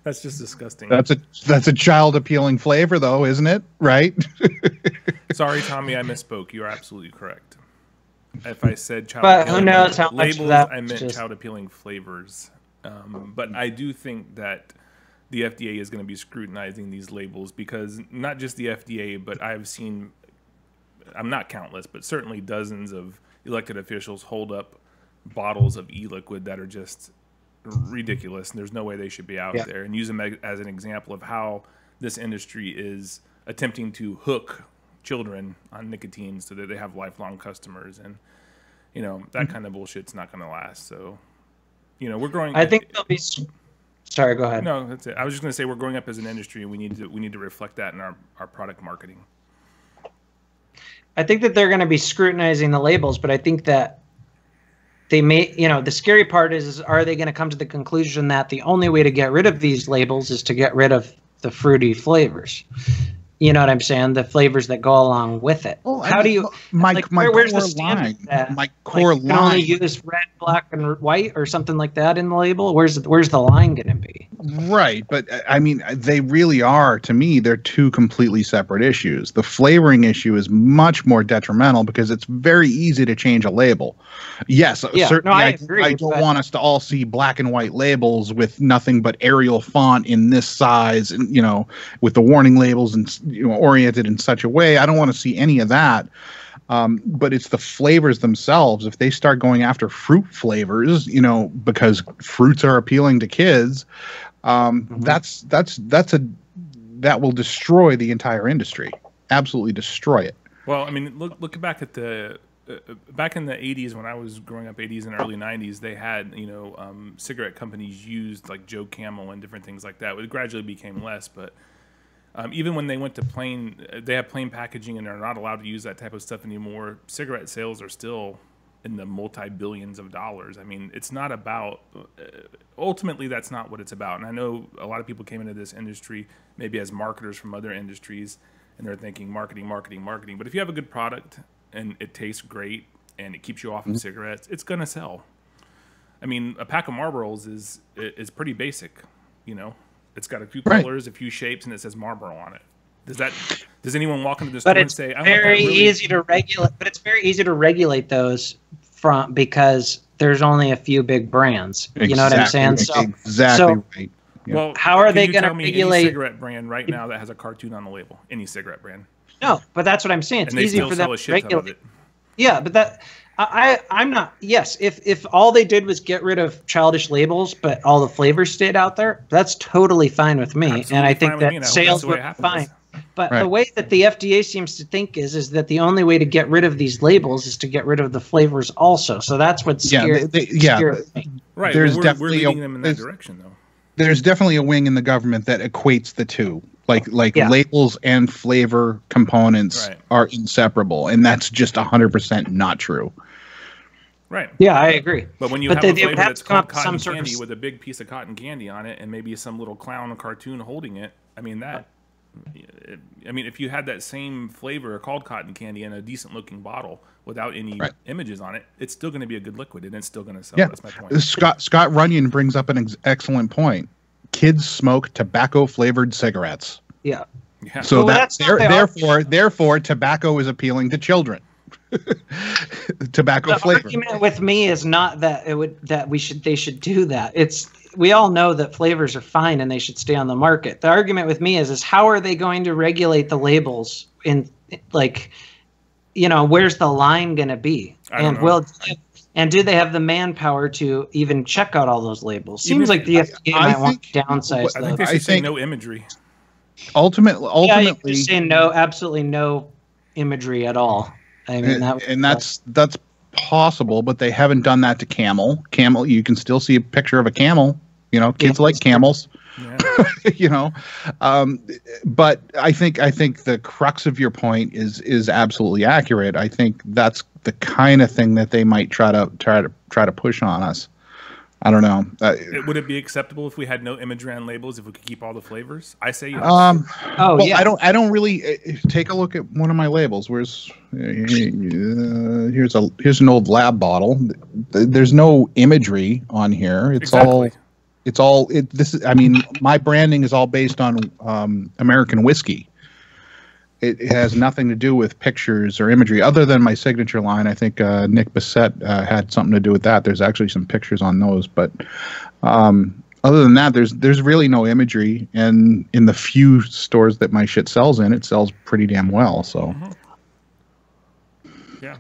that's just disgusting. That's a child appealing flavor, though, isn't it? Right? Sorry, Tommy, I misspoke. You are absolutely correct. If I said child but who knows how much labels, that I meant child appealing flavors. But I do think that the FDA is going to be scrutinizing these labels, because not just the FDA, but I've seen, I'm not countless, but certainly dozens of elected officials hold up bottles of e-liquid that are just ridiculous, and there's no way they should be out there, and use them as an example of how this industry is attempting to hook children on nicotine so that they have lifelong customers, and that kind of bullshit's not going to last. So we're growing. I think they'll be. Sorry, go ahead. No, that's it. I was just going to say we're growing up as an industry, and we need to reflect that in our product marketing. I think that they're going to be scrutinizing the labels, but I think that they may, the scary part is are they going to come to the conclusion that the only way to get rid of these labels is to get rid of the fruity flavors? You know what I'm saying? The flavors that go along with it. Well, how do you? Where's the standard? My core line. You can only use red, black, and white, or something like that in the label. Where's the line going to be? Right, but I mean, they really are. To me, they're two completely separate issues. The flavoring issue is much more detrimental because it's very easy to change a label. Yes, certainly. I agree. I don't want us to all see black and white labels with nothing but Arial font in this size, and with the warning labels and oriented in such a way. I don't want to see any of that. But it's the flavors themselves. If they start going after fruit flavors, because fruits are appealing to kids, that will destroy the entire industry. Absolutely destroy it. Well, I mean, look back at back in the 80s when I was growing up, 80s and early 90s, they had, cigarette companies used like Joe Camel and different things like that. It gradually became less, but even when they went to they have plain packaging and they're not allowed to use that type of stuff anymore. Cigarette sales are still in the multi-billions of dollars. I mean, it's not about, ultimately that's not what it's about. And I know a lot of people came into this industry maybe as marketers from other industries, and they're thinking marketing. But if you have a good product and it tastes great and it keeps you off of cigarettes, it's going to sell. I mean, a pack of Marlboros is pretty basic, It's got a few colors, a few shapes, and it says Marlboro on it. Does anyone walk into the store and say, "I very easy to regulate"? But it's very easy to regulate those because there's only a few big brands. Exactly, you know what I'm saying? Right. Yeah. Well, how are they going to regulate any cigarette brand right now that has a cartoon on the label? Any cigarette brand? No, but that's what I'm saying. It's easy for them to regulate. Yeah, but I'm not. Yes, if all they did was get rid of childish labels, but all the flavors stayed out there, that's totally fine with me. Absolutely, and I think that sales would be fine. But the way that the FDA seems to think is that the only way to get rid of these labels is to get rid of the flavors also. So that's what's scares me. Right. There's we're leading them in that direction, though. There's definitely a wing in the government that equates the two. Like labels and flavor components are inseparable, and that's just 100% not true. Right. Yeah, I agree. But when you have a flavor that's called cotton candy with a big piece of cotton candy on it and maybe some little clown cartoon holding it, if you had that same flavor called cotton candy in a decent looking bottle without any images on it, it's still going to be a good liquid and it's still going to sell. Yeah. That's my point. Scott Runyon brings up an excellent point. Kids smoke tobacco flavored cigarettes. Yeah. So therefore, tobacco is appealing to children. Tobacco flavor. The argument with me is not that they should do that. We all know that flavors are fine and they should stay on the market. The argument with me is how are they going to regulate the labels in where's the line going to be? And do they have the manpower to even check out all those labels? Seems like the FDA might want to downsize those. I think they should say no imagery. Ultimately, you can say no, absolutely no imagery at all. I mean, that's possible, but they haven't done that to camel. Camel, you can still see a picture of a camel. Kids like camels. Yeah. But I think the crux of your point is absolutely accurate. I think that's the kind of thing that they might try to push on us. I don't know. Would it be acceptable if we had no imagery on labels, if we could keep all the flavors? I say yes. Yeah. I don't really take a look at one of my labels. Here's an old lab bottle. There's no imagery on here. I mean, my branding is all based on American whiskey. It has nothing to do with pictures or imagery, other than my signature line. I think Nick Bissett had something to do with that. There's actually some pictures on those, but other than that, there's really no imagery. And in the few stores that my shit sells in, it sells pretty damn well. So, yeah,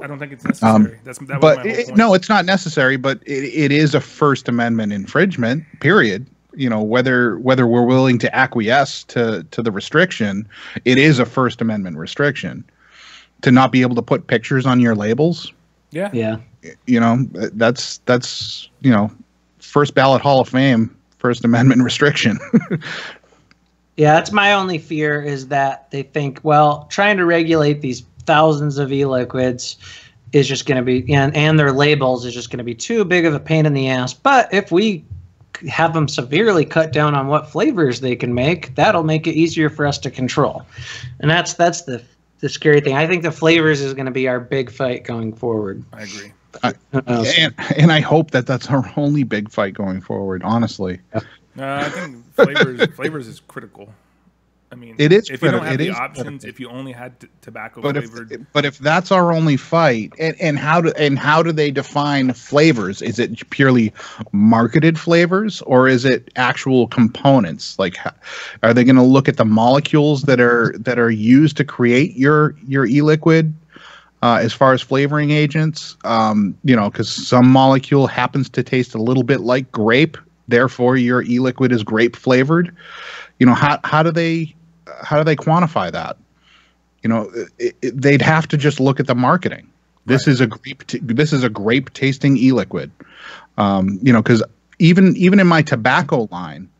I don't think it's necessary. That was my whole point. No, it's not necessary. But it is a First Amendment infringement. Period. Whether we're willing to acquiesce to the restriction, it is a First Amendment restriction to not be able to put pictures on your labels. Yeah. That's first ballot Hall of Fame First Amendment restriction. Yeah, that's my only fear, is that they think, well, trying to regulate these thousands of e-liquids is just going to be, and their labels is just going to be too big of a pain in the ass. But if we have them severely cut down on what flavors they can make, that'll make it easier for us to control. And that's the scary thing. I think the flavors is going to be our big fight going forward. I agree. And I hope that's our only big fight going forward, honestly. I think flavors is critical. I mean, it is. If you don't have the options, if you only had tobacco flavored, but if that's our only fight, and how do they define flavors? Is it purely marketed flavors, or is it actual components? Like, are they going to look at the molecules that are used to create your e-liquid? As far as flavoring agents, because some molecule happens to taste a little bit like grape, therefore your e-liquid is grape flavored. How do they quantify that? They'd have to just look at the marketing. This is a grape tasting e-liquid. Because even in my tobacco line,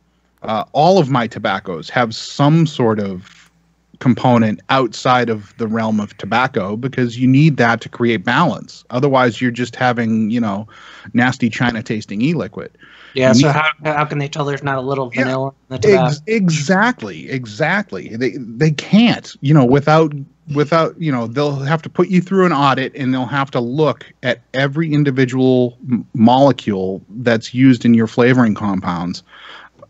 all of my tobaccos have some sort of component outside of the realm of tobacco, because you need that to create balance. Otherwise, you're just having nasty China tasting e-liquid. Yeah. So how can they tell there's not a little vanilla in the tobacco? Exactly. They can't. Without they'll have to put you through an audit, and they'll have to look at every individual molecule that's used in your flavoring compounds.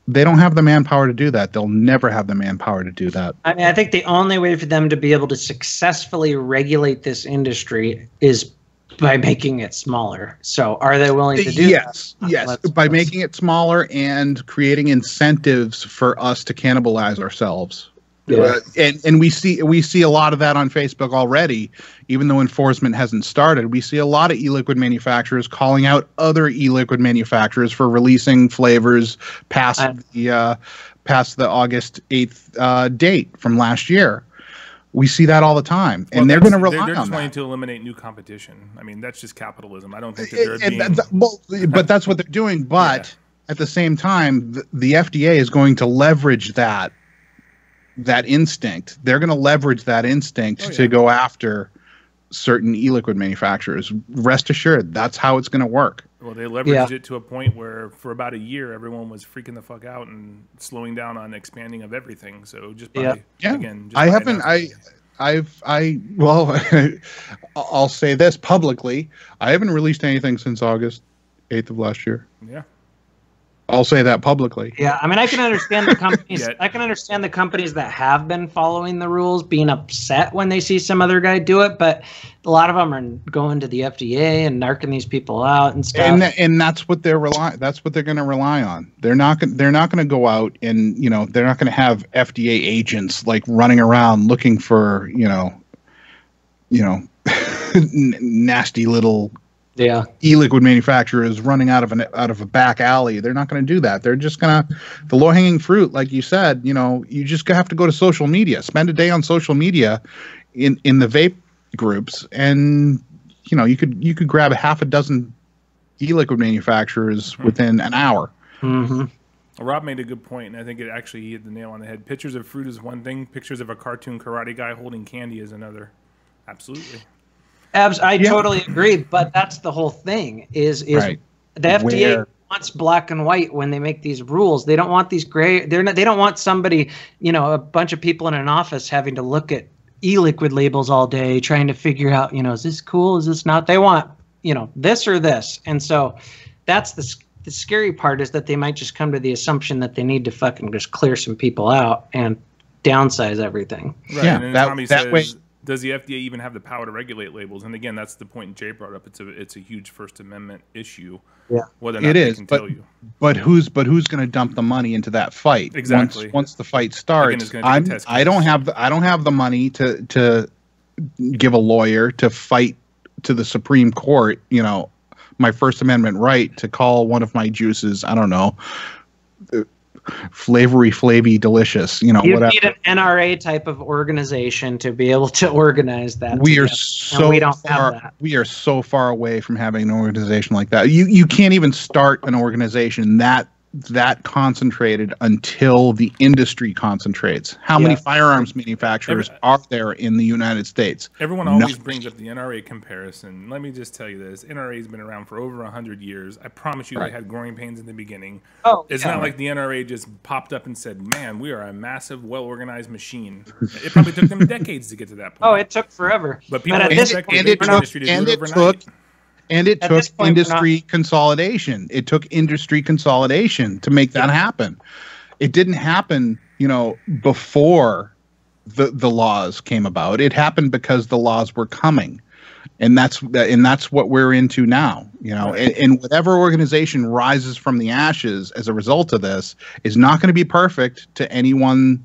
They don't have the manpower to do that. They'll never have the manpower to do that. I mean, I think the only way for them to be able to successfully regulate this industry is by making it smaller. So are they willing to do that? Yes. By making it smaller and creating incentives for us to cannibalize ourselves. Yeah. And we see a lot of that on Facebook already, even though enforcement hasn't started. We see a lot of e-liquid manufacturers calling out other e-liquid manufacturers for releasing flavors past the August 8th date from last year. We see that all the time, and they're going to rely on that. They're just wanting to eliminate new competition. I mean, that's just capitalism. I don't think that they're but that's what they're doing. But at the same time, the FDA is going to leverage that instinct. They're going to leverage that instinct to go after certain e-liquid manufacturers. Rest assured, that's how it's going to work. Well, they leveraged it to a point where for about a year, everyone was freaking the fuck out and slowing down on expanding of everything. So just by, again, I'll say this publicly. I haven't released anything since August 8th of last year. Yeah. I'll say that publicly. Yeah, I mean, I can understand the companies. I can understand the companies that have been following the rules being upset when they see some other guy do it, but a lot of them are going to the FDA and narking these people out and stuff. And that's what they're That's what they're going to rely on. They're not going to go out and they're not going to have FDA agents like running around looking for nasty little. Yeah, e-liquid manufacturers running out of a back alley. They're not going to do that. They're just the low-hanging fruit, like you said. You just have to go to social media, spend a day on social media, in the vape groups, and you could grab a half a dozen e-liquid manufacturers within an hour. Mm-hmm. Rob made a good point, and I think it actually he hit the nail on the head. Pictures of fruit is one thing. Pictures of a cartoon karate guy holding candy is another. Absolutely. I totally agree, but that's the whole thing. Is Right. the FDA wants black and white when they make these rules. They don't want these gray. They don't want somebody, a bunch of people in an office having to look at e-liquid labels all day, trying to figure out, is this cool? Is this not? They want, this or this, and so that's the scary part is that they might just come to the assumption that they need to fucking just clear some people out and downsize everything. Right. Yeah, and that says, way. does the FDA even have the power to regulate labels? And again, that's the point Jay brought up. It's a huge First Amendment issue. Yeah, whether or not they can tell you. But who's going to dump the money into that fight? Exactly. Once the fight starts, Again, I don't have the money to give a lawyer to fight to the Supreme Court. My First Amendment right to call one of my juices, I don't know, flavy delicious, you whatever. need an NRA type of organization to be able to organize that. We are we are so far away from having an organization like that. You can't even start an organization that concentrated until the industry concentrates. How many firearms manufacturers are there in the United States? Everyone always brings up the NRA comparison. Let me just tell you this. NRA has been around for over 100 years. I promise you they had growing pains in the beginning. It's not like the NRA just popped up and said, man, we are a massive, well-organized machine. It probably took them decades to get to that point. Oh, it took forever. But people expect the industry to do it overnight. And it took industry consolidation. It took industry consolidation to make that happen. It didn't happen, before the laws came about. It happened because the laws were coming, and that's what we're into now. And whatever organization rises from the ashes as a result of this is not going to be perfect to any one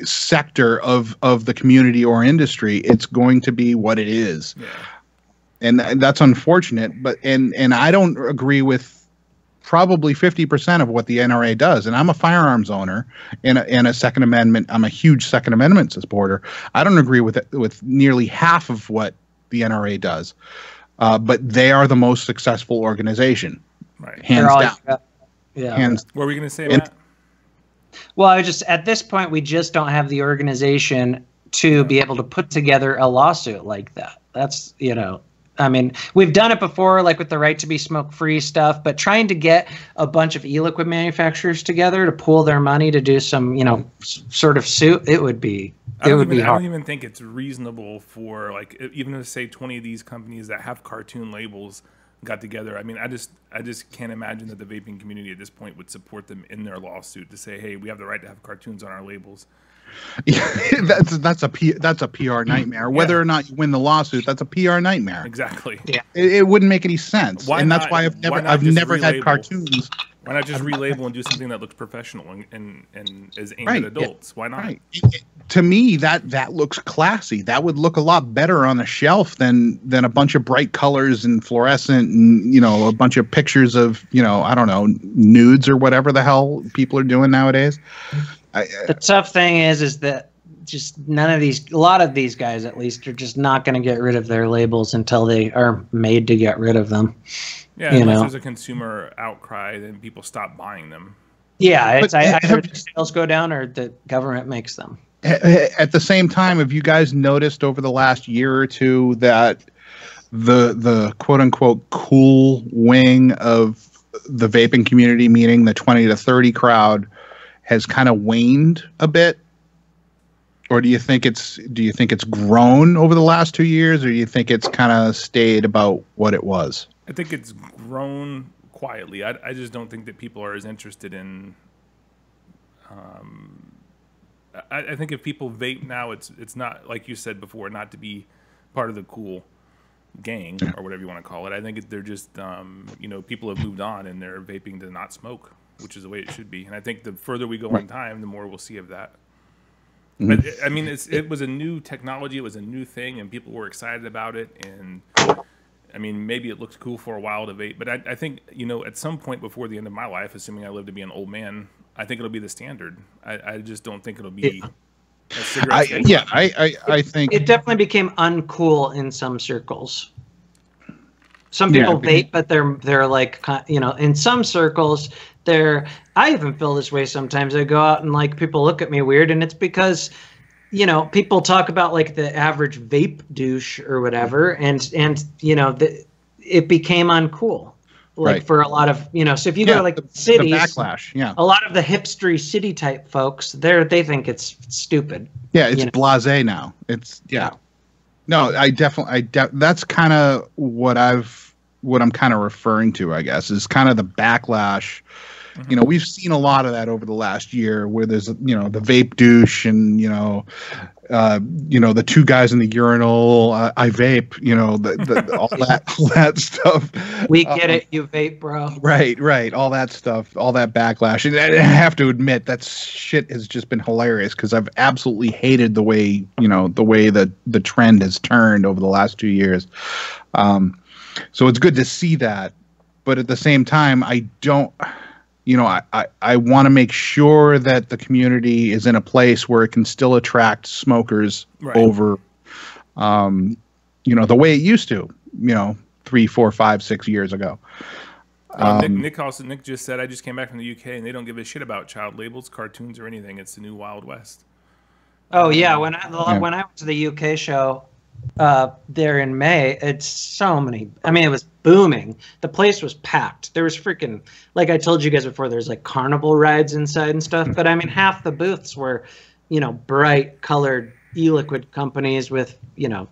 sector of the community or industry. It's going to be what it is. Yeah. And that's unfortunate, but and I don't agree with probably 50% of what the NRA does. And I'm a firearms owner and a Second Amendment. I'm a huge Second Amendment supporter. I don't agree with nearly half of what the NRA does, but they are the most successful organization, right? Hands down. What were we going to say, Matt? Well, at this point, we just don't have the organization to be able to put together a lawsuit like that. That's I mean, we've done it before, like with the right to be smoke-free stuff, but trying to get a bunch of e-liquid manufacturers together to pool their money to do some, sort of suit, it would be hard. I don't even think it's reasonable for, even to say 20 of these companies that have cartoon labels got together. I mean, I just can't imagine that the vaping community at this point would support them in their lawsuit to say, hey, we have the right to have cartoons on our labels. Yeah, that's a PR nightmare. Whether or not you win the lawsuit, that's a PR nightmare. Exactly. Yeah, it wouldn't make any sense. That's why I've never had cartoons. Why not just relabel and do something that looks professional and is aimed at adults? Why not? Right. To me, that looks classy. That would look a lot better on a shelf than a bunch of bright colors and fluorescent and a bunch of pictures of I don't know, nudes or whatever the hell people are doing nowadays. The tough thing is that just a lot of these guys at least are just not going to get rid of their labels until they are made to get rid of them. Yeah, unless there's a consumer outcry, then people stop buying them. Yeah, it's either the sales go down or the government makes them. At the same time, have you guys noticed over the last year or two that the quote unquote cool wing of the vaping community, meaning the 20 to 30 crowd, has kind of waned a bit? Or do you think it's grown over the last 2 years, or do you think it's kind of stayed about what it was? I think it's grown quietly. I just don't think that people are as interested in. I think if people vape now, it's not, like you said before, not to be part of the cool gang or whatever you want to call it. I think they're just people have moved on and they're vaping to not smoke, which is the way it should be. And I think the further we go in time, the more we'll see of that. But I mean, it was a new technology, it was a new thing, and people were excited about it. And I mean, maybe it looked cool for a while to vape, but I think at some point before the end of my life, assuming I live to be an old man, I think it'll be the standard. I just don't think it'll be. I think it definitely became uncool in some circles. Some people vape, but they're like, you know, in some circles, I even feel this way sometimes. I go out and like people look at me weird, and it's because, you know, people talk about like the average vape douche or whatever, and you know, it became uncool. Like for a lot of, you know, so if you go to like cities, the backlash, a lot of the hipstery city type folks, they think it's stupid. Yeah, it's blasé now. It's No, that's kind of what I'm kind of referring to, I guess, is kind of the backlash. Mm-hmm. You know, we've seen a lot of that over the last year, where there's, you know, the vape douche and, you know, the two guys in the urinal, I vape, you know, all that stuff. We get it, you vape, bro. Right, all that stuff, all that backlash. And I have to admit, that shit has just been hilarious, because I've absolutely hated the way that the trend has turned over the last 2 years. So it's good to see that, but at the same time, I don't. You know, I want to make sure that the community is in a place where it can still attract smokers over, you know, the way it used to, you know, 3, 4, 5, 6 years ago. Nick just said, I just came back from the UK and they don't give a shit about child labels, cartoons, or anything. It's the new Wild West. Oh yeah, when I went to the UK show there in May, it's so many. I mean, it was booming. The place was packed. There was freaking, like I told you guys before, there's like carnival rides inside and stuff. But I mean, half the booths were, you know, bright colored e-liquid companies with, you know,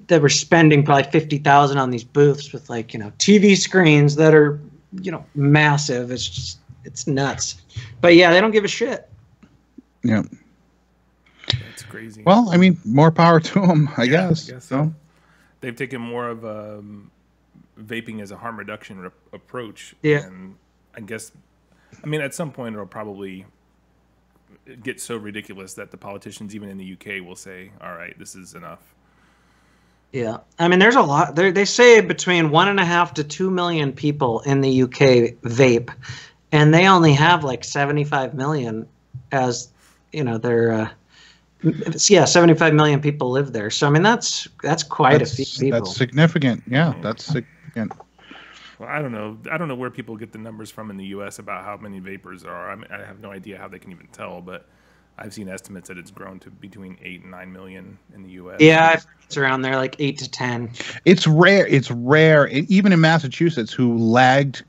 that were spending probably $50,000 on these booths with, like, you know, TV screens that are, you know, massive. It's nuts. But yeah, they don't give a shit. Yeah. That's crazy. Well, I mean, more power to them, I guess. I guess so. They've taken more of vaping as a harm reduction approach. Yeah. And I guess, I mean, at some point it'll probably get so ridiculous that the politicians, even in the UK, will say, all right, this is enough. Yeah. I mean, there's a lot. They say between 1.5 to 2 million people in the UK vape, and they only have like 75 million as, you know, their 75 million people live there. So I mean, that's quite a few people. That's significant. Yeah, that's significant. Well, I don't know where people get the numbers from in the U.S. about how many vapors there are. I mean, I have no idea how they can even tell, but I've seen estimates that it's grown to between 8 and 9 million in the U.S. Yeah, it's around there, like 8 to 10. It's rare. It's rare, even in Massachusetts, who lagged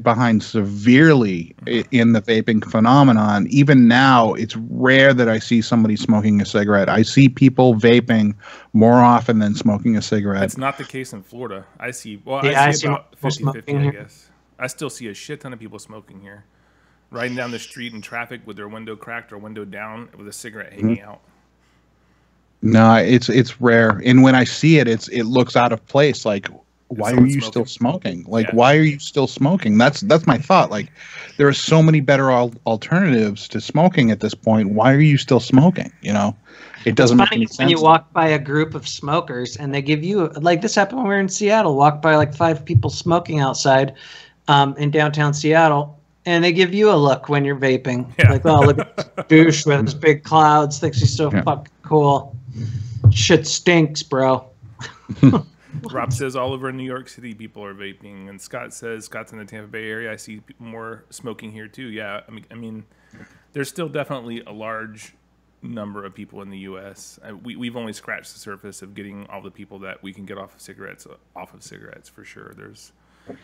behind severely in the vaping phenomenon. Even now, it's rare that I see somebody smoking a cigarette. I see people vaping more often than smoking a cigarette. It's not the case in Florida. I see about 50-50, I guess. I still see a shit ton of people smoking here, riding down the street in traffic with their window cracked or window down with a cigarette hanging out. No, it's rare, and when I see it, it looks out of place. Like, why are you still smoking? Like, why are you still smoking? That's my thought. Like, there are so many better alternatives to smoking at this point. Why are you still smoking? You know, it doesn't make any sense. When you walk by a group of smokers and they give you, like this happened when we were in Seattle. Walked by like 5 people smoking outside in downtown Seattle. And they give you a look when you're vaping. Yeah. Like, oh, look at this douche with his big clouds. Thinks he's so fucking cool. Shit stinks, bro. Rob says all over New York City people are vaping. And Scott says Scott's in the Tampa Bay area. I see more smoking here, too. Yeah, I mean, there's still definitely a large number of people in the U.S. We've only scratched the surface of getting all the people that we can get off of cigarettes, for sure.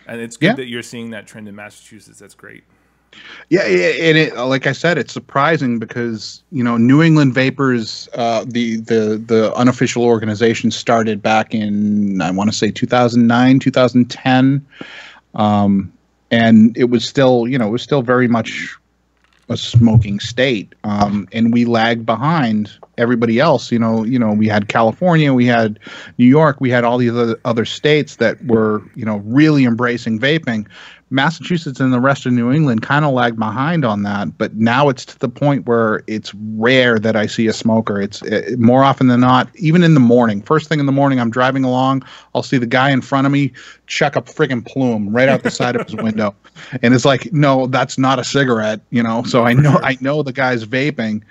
And it's good that you're seeing that trend in Massachusetts. That's great. Yeah, and like I said, it's surprising because, you know, New England Vapors, the unofficial organization, started back in, I want to say 2009, 2010, and it was still very much a smoking state, and we lagged behind everybody else. You know, we had California, we had New York, we had all these other states that were, you know, really embracing vaping. Massachusetts and the rest of New England kind of lagged behind on that, but now it's to the point where it's rare that I see a smoker. It's more often than not, even in the morning. First thing in the morning, I'm driving along, I'll see the guy in front of me chuck a friggin' plume right out the side of his window, and it's like, no, that's not a cigarette, you know. So I know the guy's vaping,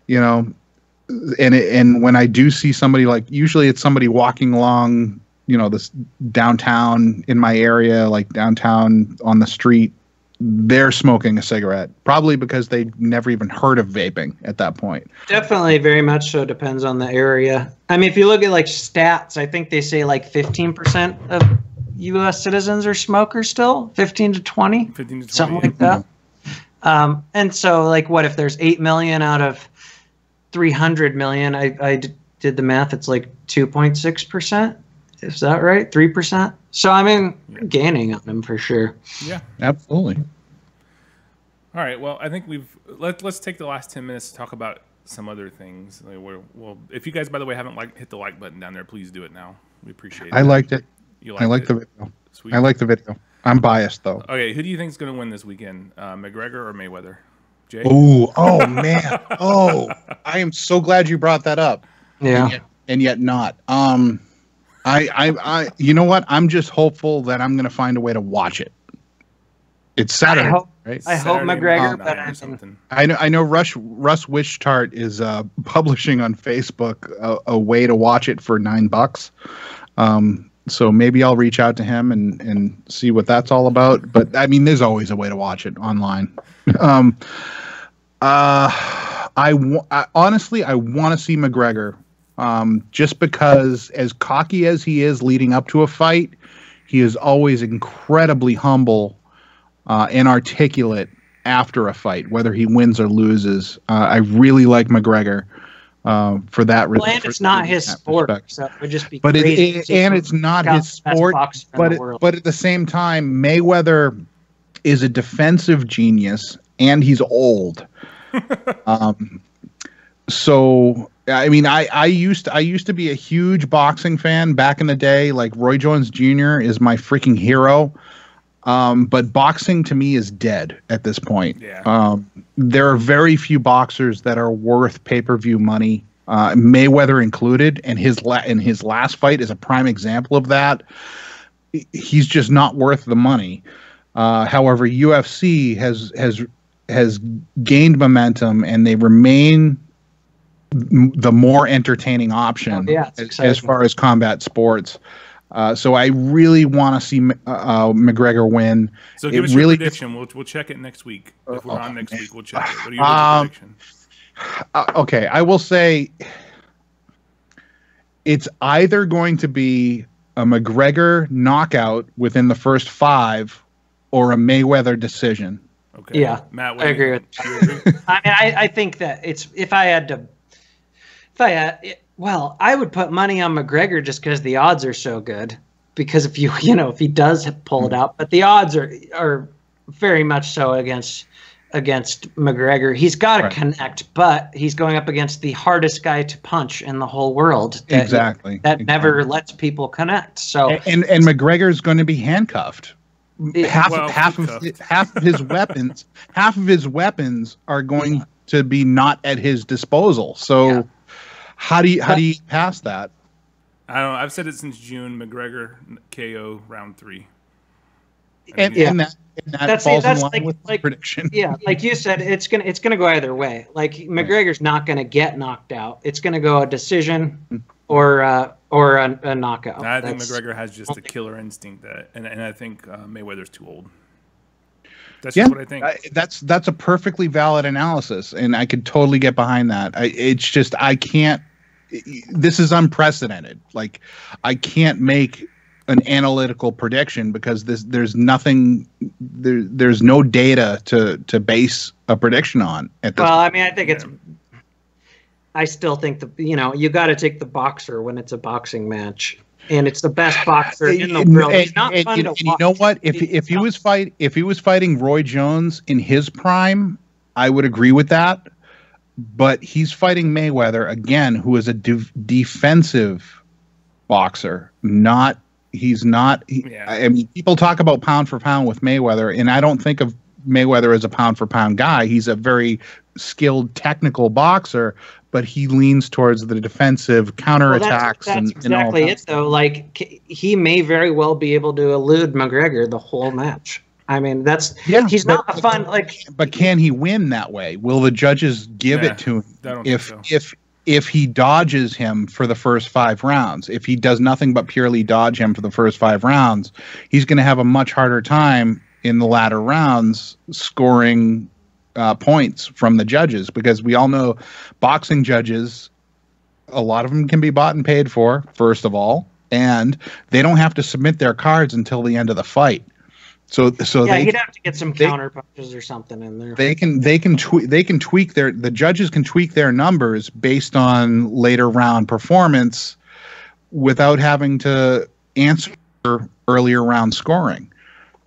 you know. And when I do see somebody, like, usually it's somebody walking along this downtown in my area, like downtown on the street, they're smoking a cigarette, probably because they never even heard of vaping at that point. Definitely, very much so. Depends on the area. I mean, if you look at like stats, I think they say like 15% of U.S. citizens are smokers still, 15 to 20, something like that. And so, like, what if there's 8 million out of 300 million? I did the math. It's like 2.6%. Is that right? 3%. So I mean, we're gaining on them for sure. Yeah, absolutely. All right. Well, I think let's take the last 10 minutes to talk about some other things. Well, if you guys, by the way, haven't hit the like button down there, please do it now. We appreciate it. I liked it. I liked the video. Sweet. I like the video. I'm biased though. Okay, who do you think is going to win this weekend? McGregor or Mayweather? Jay? Oh man. I am so glad you brought that up. Yeah. And yet not. I you know what? I'm just hopeful that I'm going to find a way to watch it. It's Saturday, right? I hope McGregor, but I know Russ Wishtart is publishing on Facebook a way to watch it for $9. So maybe I'll reach out to him and see what that's all about. But I mean, there's always a way to watch it online. Honestly, I want to see McGregor. Just because, as cocky as he is leading up to a fight, he is always incredibly humble and articulate after a fight, whether he wins or loses. I really like McGregor for that reason. Well, and it's not his sport, so it would just be but crazy. It's not his sport. But at the same time, Mayweather is a defensive genius, and he's old. So. I mean, I used to be a huge boxing fan back in the day. Like Roy Jones Jr. is my freaking hero. But boxing to me is dead at this point. Yeah. There are very few boxers that are worth pay-per-view money, Mayweather included, and his last fight is a prime example of that. He's just not worth the money. However, UFC has gained momentum, and they remain the more entertaining option as far as combat sports. So I really want to see McGregor win. So give us your prediction. We'll check it next week. If we're on next week, we'll check it. What are your prediction? Okay, I will say it's either going to be a McGregor knockout within the first 5 or a Mayweather decision. Okay. Yeah, Matt, I agree with that. I mean, I think that well, I would put money on McGregor just because the odds are so good. Because if if he does pull it out, but the odds are very much so against McGregor. He's got to connect, but he's going up against the hardest guy to punch in the whole world. That never lets people connect. So and McGregor's going to be handcuffed. Half of his weapons are going to be not at his disposal. So how do you pass that? I don't know. I've said it since June. McGregor KO round 3. And that falls in line with the prediction. Yeah, like you said, it's gonna go either way. Like McGregor's not gonna get knocked out. It's gonna go a decision or a knockout. I think McGregor has just a killer instinct and I think Mayweather's too old. That's just what I think. That's a perfectly valid analysis, and I could totally get behind that. It's just I can't. This is unprecedented. Like I can't make an analytical prediction because there's nothing. There's no data to base a prediction on at this point. I mean, I think it's. I still think you got to take the boxer when it's a boxing match. And it's the best boxer in the world. He's not fun to watch. You know what? If he was fighting Roy Jones in his prime, I would agree with that. But he's fighting Mayweather again, who is a defensive boxer. I mean, people talk about pound for pound with Mayweather, and I don't think of Mayweather as a pound for pound guy. He's a very skilled technical boxer, but he leans towards the defensive counterattacks. That's exactly it, though. Like he may very well be able to elude McGregor the whole match. I mean, he's not fun. But can he win that way? Will the judges give it to him? if he dodges him for the first 5 rounds. If he does nothing but purely dodge him for the first 5 rounds, he's going to have a much harder time in the latter rounds scoring points from the judges, because we all know boxing judges, a lot of them can be bought and paid for, first of all, and they don't have to submit their cards until the end of the fight. So yeah, you'd have to get some counter punches or something in there. The judges can tweak their numbers based on later round performance without having to answer earlier round scoring.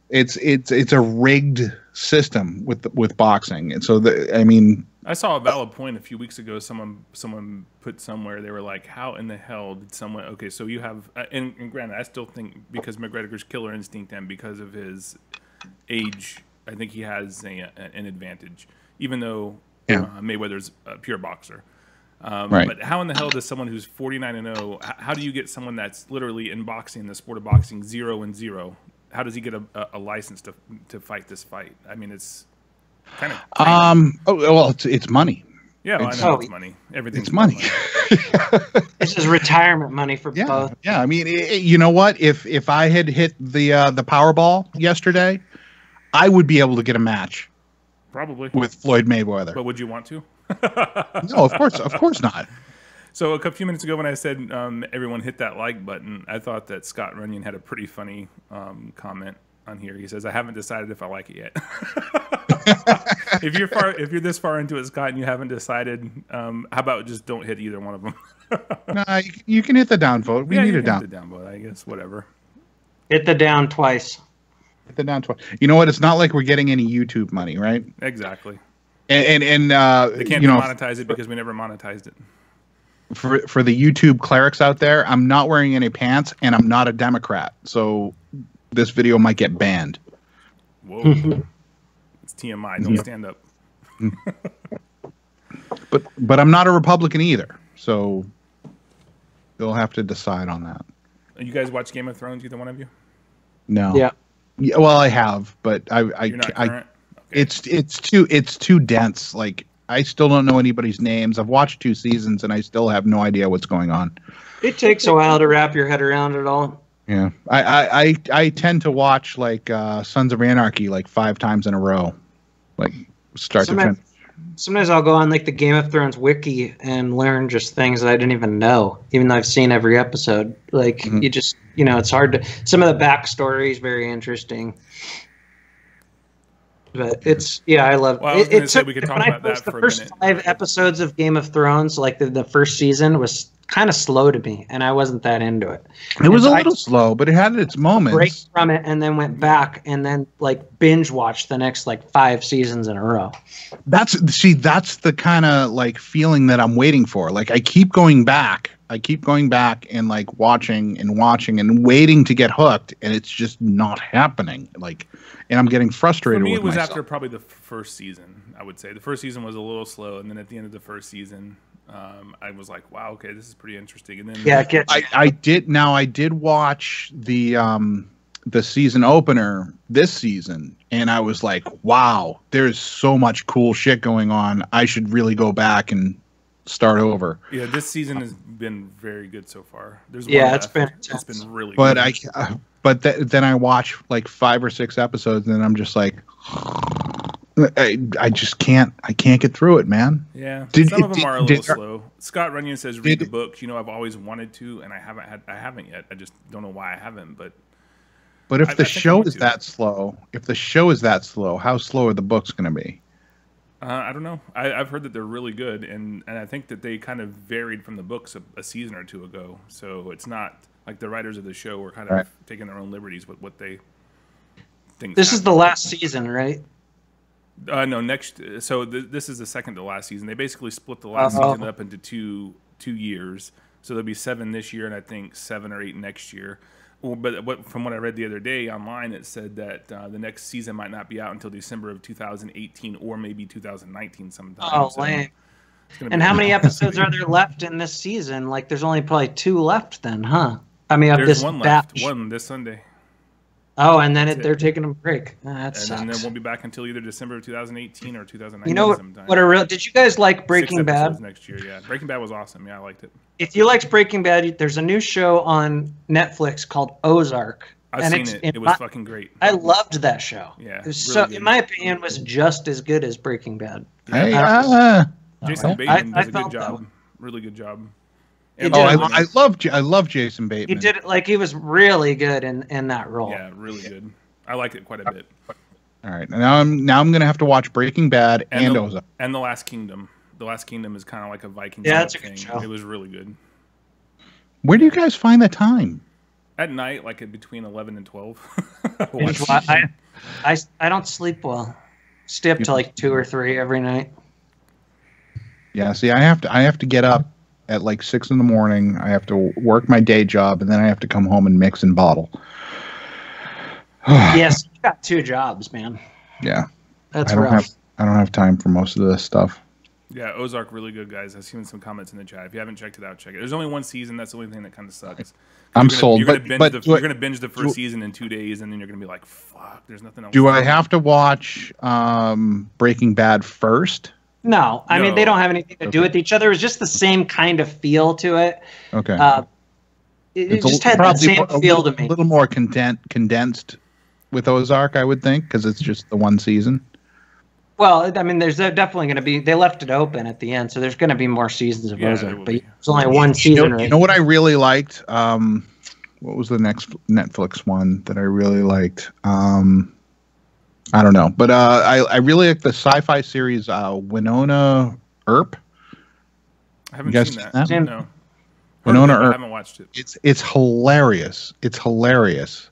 It's a rigged system with boxing, and so I saw a valid point a few weeks ago. Someone put somewhere, they were like, "How in the hell did someone?" Okay, so you have, and granted, I still think because McGregor's killer instinct and because of his age, I think he has an advantage, even though Mayweather's a pure boxer. Right. But how in the hell does someone who's 49-0? How do you get someone that's literally in boxing, the sport of boxing, 0-0? How does he get a license to fight this fight? I mean, it's kind of it's money. Yeah, I know it's money. Everything's money. This is retirement money for both. Yeah, I mean, you know what? If I had hit the Powerball yesterday, I would be able to get a match. Probably with Floyd Mayweather. But would you want to? No, of course not. So a few minutes ago when I said everyone hit that like button, I thought that Scott Runyon had a pretty funny comment on here. He says, "I haven't decided if I like it yet." If you're this far into it, Scott, and you haven't decided, how about just don't hit either one of them? Nah, you can hit the down vote. We need a down. Hit the down vote, I guess. Whatever. Hit the down twice. Hit the down twice. You know what? It's not like we're getting any YouTube money, right? Exactly. And they can't demonetize it because we never monetized it. For the YouTube clerics out there, I'm not wearing any pants, and I'm not a Democrat, so this video might get banned. Whoa. It's TMI. Don't stand up. But I'm not a Republican either, so they'll have to decide on that. You guys watch Game of Thrones, either one of you? No. Yeah. Well, I have, but You're not current? Okay. It's too dense. Like, I still don't know anybody's names. I've watched 2 seasons, and I still have no idea what's going on. It takes a while to wrap your head around it all. Yeah, I tend to watch like Sons of Anarchy like 5 times in a row, like start to finish. Sometimes I'll go on like the Game of Thrones wiki and learn just things that I didn't even know, even though I've seen every episode. Like you just, it's hard to. Some of the backstory is very interesting. But it's I love well, I was it. Say we could talk about that for a minute. The first 5 episodes of Game of Thrones, like the first season, was kind of slow to me, and I wasn't that into it. It was a little slow, but it had its moments. Break from it, and then went back, and then like binge watched the next like 5 seasons in a row. That's the kind of like feeling that I'm waiting for. Like I keep going back and like watching and waiting to get hooked, and it's just not happening. Like, and I'm getting frustrated. For me, with it was myself. after probably the first season. I would say the first season was a little slow, and then at the end of the first season, I was like, "Wow, okay, this is pretty interesting." And then I did watch the season opener this season, and I was like, "Wow, there's so much cool shit going on. I should really go back and start over." Yeah, this season has been very good so far. There's it's been really but good. But then I watch like 5 or 6 episodes, and then I'm just like, I just can't. I can't get through it, man. Yeah, some of them are a little slow. Scott Runyon says, "Read the book." I've always wanted to, and I haven't yet. I just don't know why I haven't. But if the show is that slow, how slow are the books going to be? I don't know. I've heard that they're really good, and I think that they kind of varied from the books a season or 2 ago. So it's not like the writers of the show were kind of taking their own liberties with what they think. This is the last season, right? No, next. So this is the second to last season. They basically split the last season up into two years. So there'll be 7 this year, and I think 7 or 8 next year. But from what I read the other day online, it said that the next season might not be out until December of 2018 or maybe 2019 sometime. Oh, lame. And how many episodes are there left in this season? Like, there's only probably 2 left then, huh? I mean, of there's this one batch. left. One this Sunday. Oh, and then That's they're it. taking a break. That And sucks. then won't be back until either December of 2018 or 2019 You know sometime. did you guys like 6 Breaking episodes Bad? next year, yeah. Breaking Bad was awesome. Yeah, I liked it. If you liked Breaking Bad, there's a new show on Netflix called Ozark. I've And seen it. It was fucking great. I loved that show. Yeah, It was really good. in my opinion, was just as good as Breaking Bad. Hey, Jason I Bateman does a felt good that job. way. Really good job. He And did. I love Jason He Bateman. did it like he was really good in that role. Yeah, really good. I liked it quite a bit. All right, now I'm gonna have to watch Breaking Bad and Ozark. And The Last Kingdom. The Last Kingdom is kind of like a Viking that's a thing. good show. It was really good. Where do you guys find the time? At night, like between 11 and 12. I don't sleep well. Stay up to like 2 or 3 every night. Yeah, see, I have to get up at like 6 in the morning. I have to work my day job, and then I have to come home and mix and bottle. Yes, you got 2 jobs, man. Yeah, That's I don't rough. have time for most of this stuff. Yeah, Ozark, really good, guys. I've seen some comments in the chat. If you haven't checked it out, check it. There's only 1 season. That's the only thing that kind of sucks. I'm sold. You're But going to binge the first season in 2 days, and then you're going to be like, fuck, there's nothing else. Do I have to watch Breaking Bad first? No, I mean No. they don't have anything to do with each other. It's just the same kind of feel to it. Okay. It just had that same feel to A me. little more condensed with Ozark, I would think, because it's just the 1 season. Well, I mean, there's definitely going to be. They left it open at the end, so there's going to be more seasons of Yeah, there Ozark. will But be. it's only 1 season, right? You know what I really liked? What was the next Netflix one that I really liked? I don't know, but I really like the sci-fi series Winona Earp. I haven't You guys seen seen that. that? No. Winona I Earp. haven't watched it. It's hilarious. It's hilarious.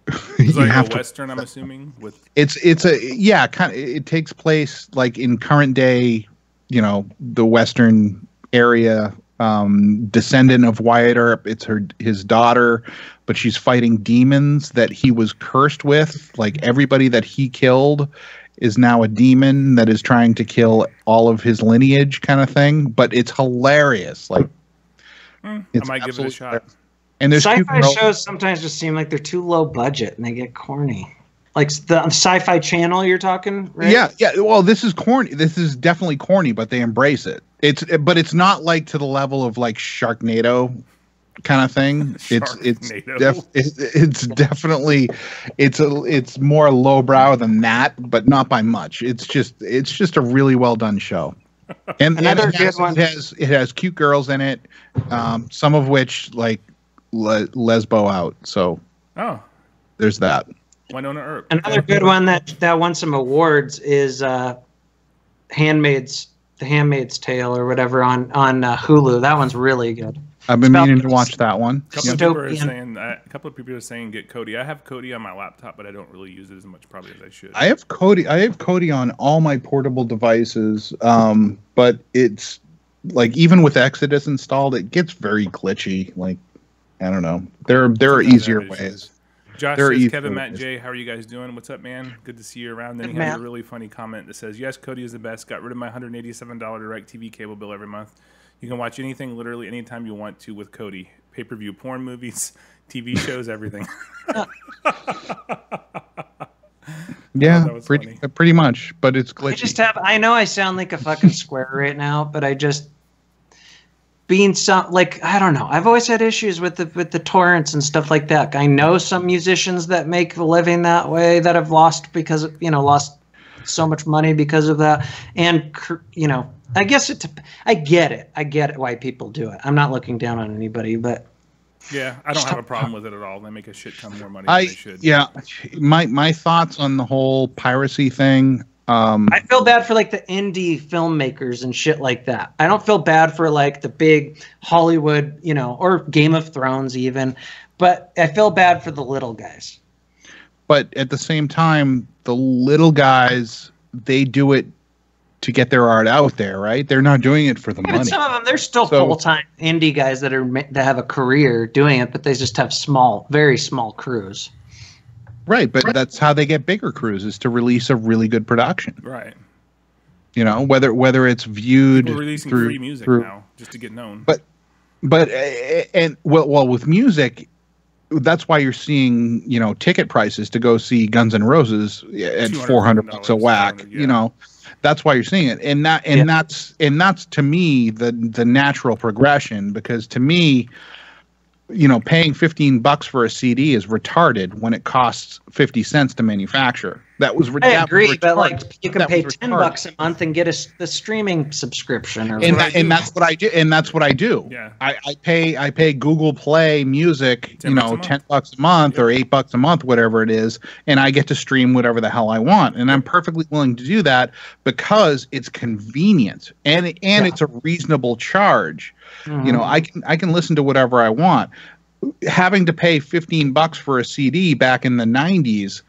It's You like have a to- Western, I'm assuming. With It's kind of, it takes place like in current day, the Western area. Descendant of Wyatt Earp. It's his daughter, but she's fighting demons that he was cursed with. Like everybody that he killed is now a demon that is trying to kill all of his lineage, kind of thing. But it's hilarious. Like I it's might give it a absolutely shot. hilarious. And there's two Sci-fi girls- shows sometimes just seem like they're too low budget and they get corny. Like the Sci-Fi Channel, you're talking, right? Yeah. Well, this is corny. This is definitely corny, but they embrace it. But it's not like to the level of like Sharknado kind of thing. Sharknado. It's definitely it's more lowbrow than that, but not by much. It's just a really well done show. And Another it has, good one. it has cute girls in it, some of which like lesbo out. So Oh, there's that. Winona Earp. Another good one that won some awards is Handmaid's Tale or whatever on Hulu. That one's really good. I've been It's about- meaning to watch that one. A couple of people are saying get Kodi. I have Kodi on my laptop, but I don't really use it as much probably as I should. I have Kodi on all my portable devices, but it's like even with Exodus installed, it gets very glitchy. Like I don't know. There are Sometimes easier that is ways. Josh There are says, easier Kevin, Matt, ways. Jay, how are you guys doing? What's up, man? Good to see you around. Then Good, he has Matt. a really funny comment that says, yes, Kodi is the best. Got rid of my $187 DirecTV cable bill every month. You can watch anything literally anytime you want to with Kodi. Pay-per-view porn movies, TV shows, everything. Yeah, that was pretty much, but it's glitchy. I know I sound like a fucking square right now, but I just being I don't know. I've always had issues with the torrents and stuff like that. I know some musicians that make a living that way that have lost because lost so much money because of that. And I guess I get it. I get it why people do it. I'm not looking down on anybody, but Yeah, I don't have a problem with it at all. They make a shit ton more money than they should. Yeah, my thoughts on the whole piracy thing. I feel bad for like the indie filmmakers and shit like that. I don't feel bad for like the big Hollywood, or Game of Thrones even, but I feel bad for the little guys. But at the same time, the little guys, they do it to get their art out there, right? They're not doing it for the money. But some of them, they're still So- full-time indie guys that have a career doing it, but they just have very small crews. Right, but that's how they get bigger crews, is to release a really good production. Right. Whether it's viewed We're releasing through free music through- now just to get known. But with music, that's why you're seeing, you know, ticket prices to go see Guns N' Roses at $400 a whack. Yeah. You know, that's why you're seeing it, and that's to me the natural progression, because to me, you know, paying $15 for a CD is retarded when it costs 50 cents to manufacture. That was I agree, but like you can pay $10 a month and get the streaming subscription, and that's what I do. And that's what I do. Yeah, I pay Google Play Music, you know, $10 a month or $8 a month, whatever it is, and I get to stream whatever the hell I want, and I'm perfectly willing to do that because it's convenient and it's a reasonable charge. You know, I can listen to whatever I want. Having to pay $15 for a CD back in the 90s,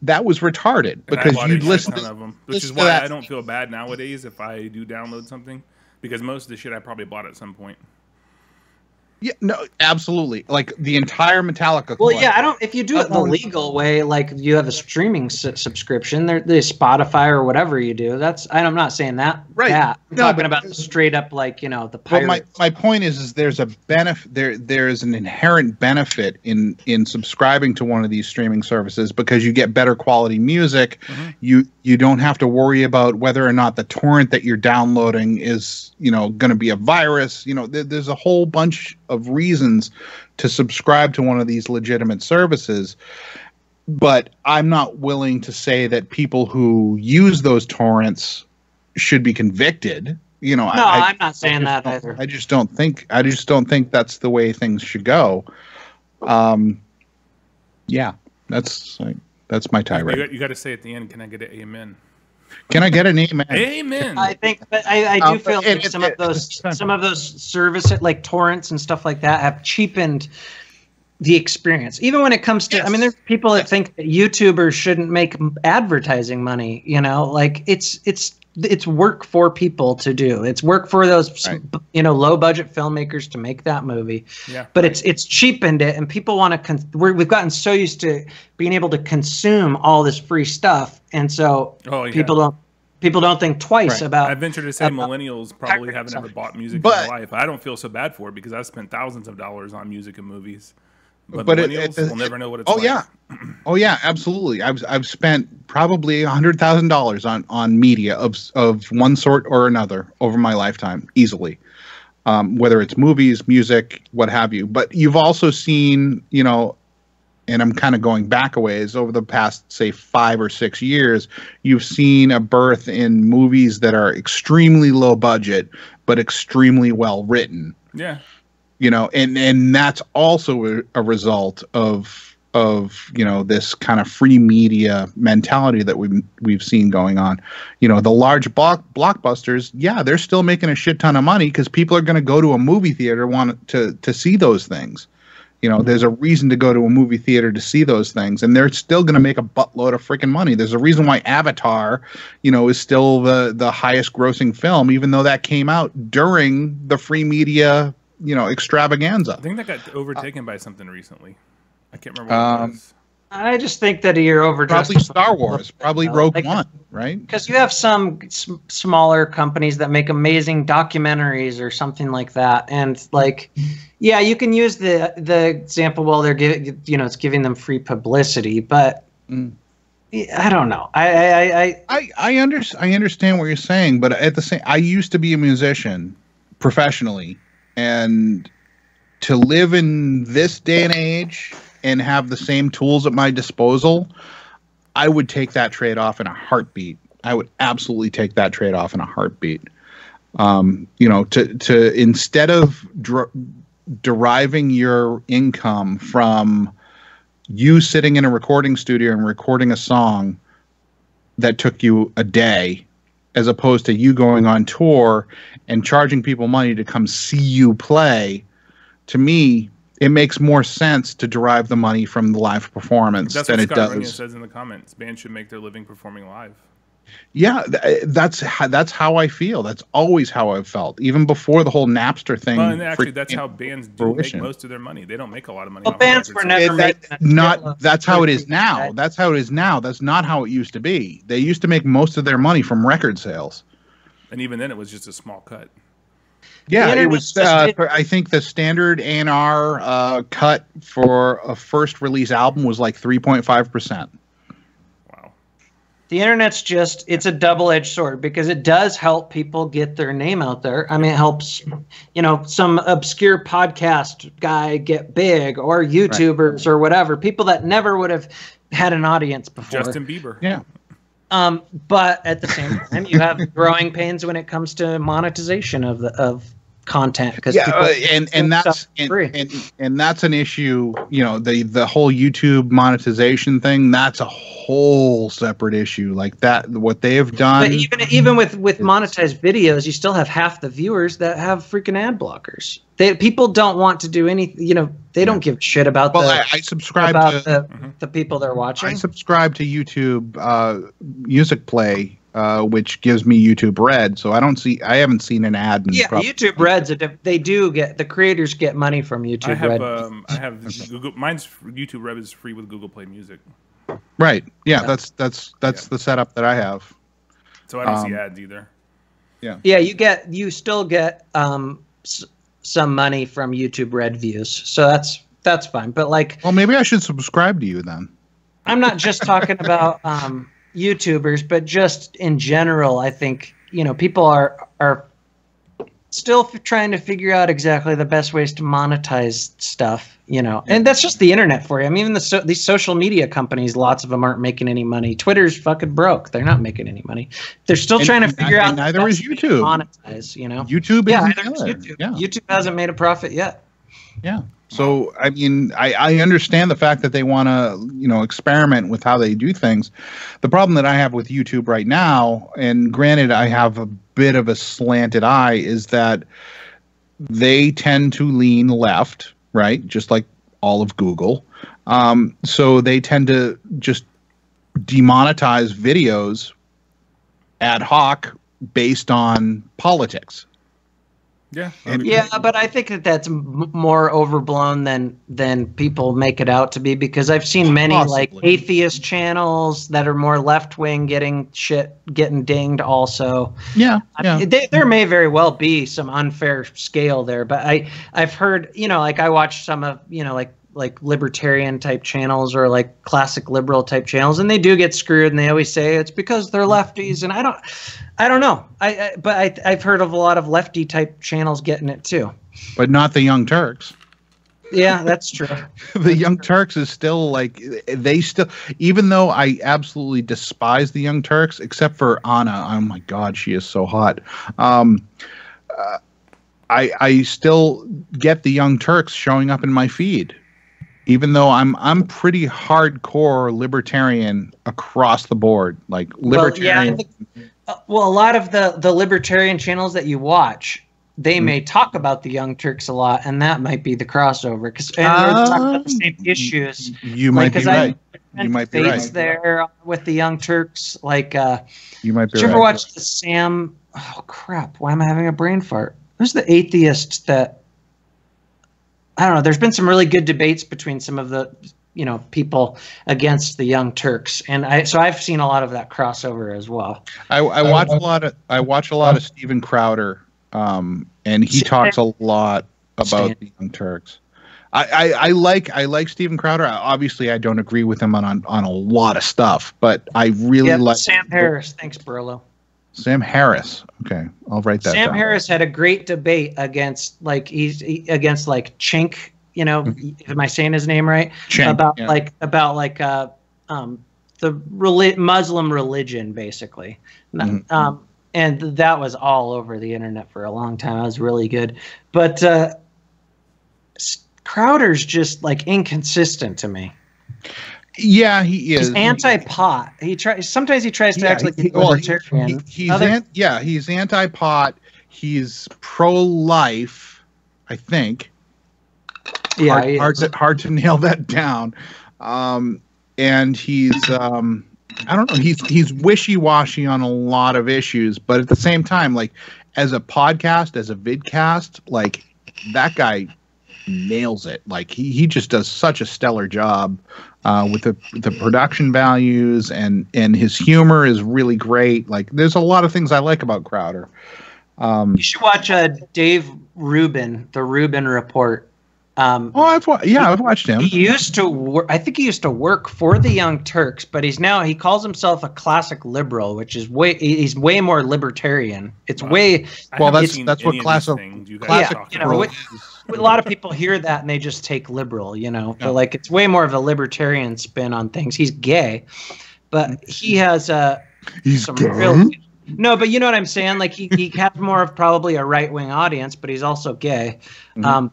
that was retarded, because you'd listen to them, which is why I don't feel bad nowadays if I do download something, because most of the shit I probably bought at some point. Yeah, no, absolutely. Like the entire Metallica. Well, yeah, I don't. If you do it the legal way, like you have a streaming subscription, there's Spotify or whatever you do. I'm not saying that. Right. I'm talking about straight up, like, you know, the pirate. But my point is there's a benefit. There is an inherent benefit in subscribing to one of these streaming services, because you get better quality music. Mm-hmm. You don't have to worry about whether or not the torrent that you're downloading is, you know, going to be a virus. You know, there's a whole bunch of reasons to subscribe to one of these legitimate services. But I'm not willing to say that people who use those torrents should be convicted. You know, no, I'm not saying that either. I just don't think that's the way things should go. Yeah, that's my tirade. You got to say at the end, can I get an amen? Can I get an amen? Amen. I think, but I do feel like some of those services, like torrents and stuff like that, have cheapened the experience. Even when it comes to, I mean, there's people that think that YouTubers shouldn't make advertising money. You know, like it's work for people to do. It's work for those, you know, low budget filmmakers to make that movie. Yeah. But it's cheapened it, and people want to. We've gotten so used to being able to consume all this free stuff, and so people don't think twice about. I venture to say millennials probably haven't ever bought music in their life. I don't feel so bad for it, because I've spent thousands of dollars on music and movies. But millennials will never know what it's like. Yeah. Oh yeah, absolutely. I've spent probably $100,000 on media of one sort or another over my lifetime, easily. Whether it's movies, music, what have you. But you've also seen, you know, and I'm kind of going back a ways, over the past, say, 5 or 6 years, you've seen a birth in movies that are extremely low budget but extremely well written. Yeah. You know, and that's also a result of you know, this kind of free media mentality that we've seen going on. You know, the large blockbusters, yeah, they're still making a shit ton of money because people are going to go to a movie theater to see those things. You know, there's a reason to go to a movie theater to see those things, and they're still going to make a buttload of freaking money. There's a reason why Avatar, you know, is still the highest grossing film, even though that came out during the free media, you know, extravaganza. I think that got overtaken by something recently. I can't remember what it was. I just think that you're over. Probably Star Wars, probably Rogue One, right? Because you have some smaller companies that make amazing documentaries or something like that, and like, yeah, you can use the example. Well, they're giving, you know, it's giving them free publicity, but I don't know. I understand what you're saying, but at the same, I used to be a musician professionally, and to live in this day and age and have the same tools at my disposal, I would take that trade-off in a heartbeat. I would absolutely take that trade-off in a heartbeat. You know, to instead of deriving your income from you sitting in a recording studio and recording a song that took you a day, as opposed to you going on tour and charging people money to come see you play, to me, it makes more sense to derive the money from the live performance than it does. That's what Scott says in the comments. Bands should make their living performing live. Yeah, that's how I feel. That's always how I've felt, even before the whole Napster thing. Well, and actually, that's how bands do make most of their money. They don't make a lot of money. Well, bands were never That's how it is now. That's how it is now. That's not how it used to be. They used to make most of their money from record sales. And even then, it was just a small cut. Yeah, it internet's was. just- I think the standard A&R cut for a first release album was like 3.5%. Wow. The internet's just, it's a double-edged sword because it does help people get their name out there. I mean, it helps, some obscure podcast guy get big, or YouTubers or whatever, people that never would have had an audience before. Justin Bieber. Yeah. But at the same time, you have growing pains when it comes to monetization of content. Because and that's an issue. The whole YouTube monetization thing. That's a whole separate issue. Like that, what they have done. But even with monetized videos, you still have half the viewers that have freaking ad blockers. People don't want to do anything. They don't give a shit about I subscribe to the people they're watching. I subscribe to YouTube Music Play, which gives me YouTube Red. So I haven't seen an ad. YouTube Red's the creators get money from YouTube Red. I have Google. Mine's YouTube Red is free with Google Play Music. Right. Yeah. That's the setup that I have. So I don't see ads either. Yeah. Yeah. You still get some money from YouTube Red views, so that's fine. But well, maybe I should subscribe to you then. I'm not just talking about YouTubers, but just in general. I think people are still trying to figure out exactly the best ways to monetize stuff. And that's just the internet for you. I mean, even these social media companies, lots of them aren't making any money. Twitter's fucking broke; they're not making any money. They're still trying to figure out. Neither is YouTube. Monetize, YouTube isn't YouTube. Yeah. YouTube hasn't made a profit yet. Yeah. So, I mean, I understand the fact that they want to, experiment with how they do things. The problem that I have with YouTube right now, and granted, I have a bit of a slanted eye, is that they tend to lean left, right? Just like all of Google. So they tend to just demonetize videos ad hoc based on politics. Yeah. But I think that's more overblown than people make it out to be, because I've seen many atheist channels that are more left wing getting dinged also. Yeah. There may very well be some unfair scale there, but I've heard, I watch some of, like libertarian type channels or like classic liberal type channels, and they do get screwed, and they always say it's because they're lefties, and I don't know. I've heard of a lot of lefty type channels getting it too, but not the Young Turks. Yeah, that's true. The Young Turks is still even though I absolutely despise the Young Turks, except for Anna. Oh my God, she is so hot. I still get the Young Turks showing up in my feed, even though I'm pretty hardcore libertarian across the board, like libertarian. Well, a lot of the libertarian channels that you watch, they may talk about the Young Turks a lot, and that might be the crossover, because they're talking about the same issues. You might be right. You might be right. There with the Young Turks, you might be right. Did you ever watch the Sam? Oh crap! Why am I having a brain fart? Who's the atheist that? I don't know. There's been some really good debates between some of the people against the Young Turks, and I've seen a lot of that crossover as well. I watch a lot of Steven Crowder, and he talks a lot about the Young Turks. I like Steven Crowder. Obviously, I don't agree with him on a lot of stuff, but I really like Sam Harris. Thanks, Burlo. Sam Harris. Okay, I'll write that down. Sam Harris had a great debate against Chink. Am I saying his name right? Chink, the Muslim religion, basically. Mm-hmm. And that was all over the internet for a long time. That was really good. But Crowder's just inconsistent to me. Yeah, he is. He's anti-pot. Sometimes he tries to act like a libertarian. He's anti-pot. He's pro-life, I think. Yeah, hard to nail that down. And he's I don't know. He's wishy-washy on a lot of issues, but at the same time, as a podcast, as a vidcast, that guy nails it. He just does such a stellar job with the production values, and his humor is really great. There's a lot of things I like about Crowder. You should watch Dave Rubin, the Rubin Report. I've watched him. He used to work. I think he used to work for the Young Turks, but he calls himself a classic liberal, which is he's way more libertarian. It's way that's what classic. A lot of people hear that and they just take liberal, but like it's way more of a libertarian spin on things. He's gay, but he has he's some gay? real. No, but you know what I'm saying. Like he has more of probably a right wing audience, but he's also gay. Mm-hmm.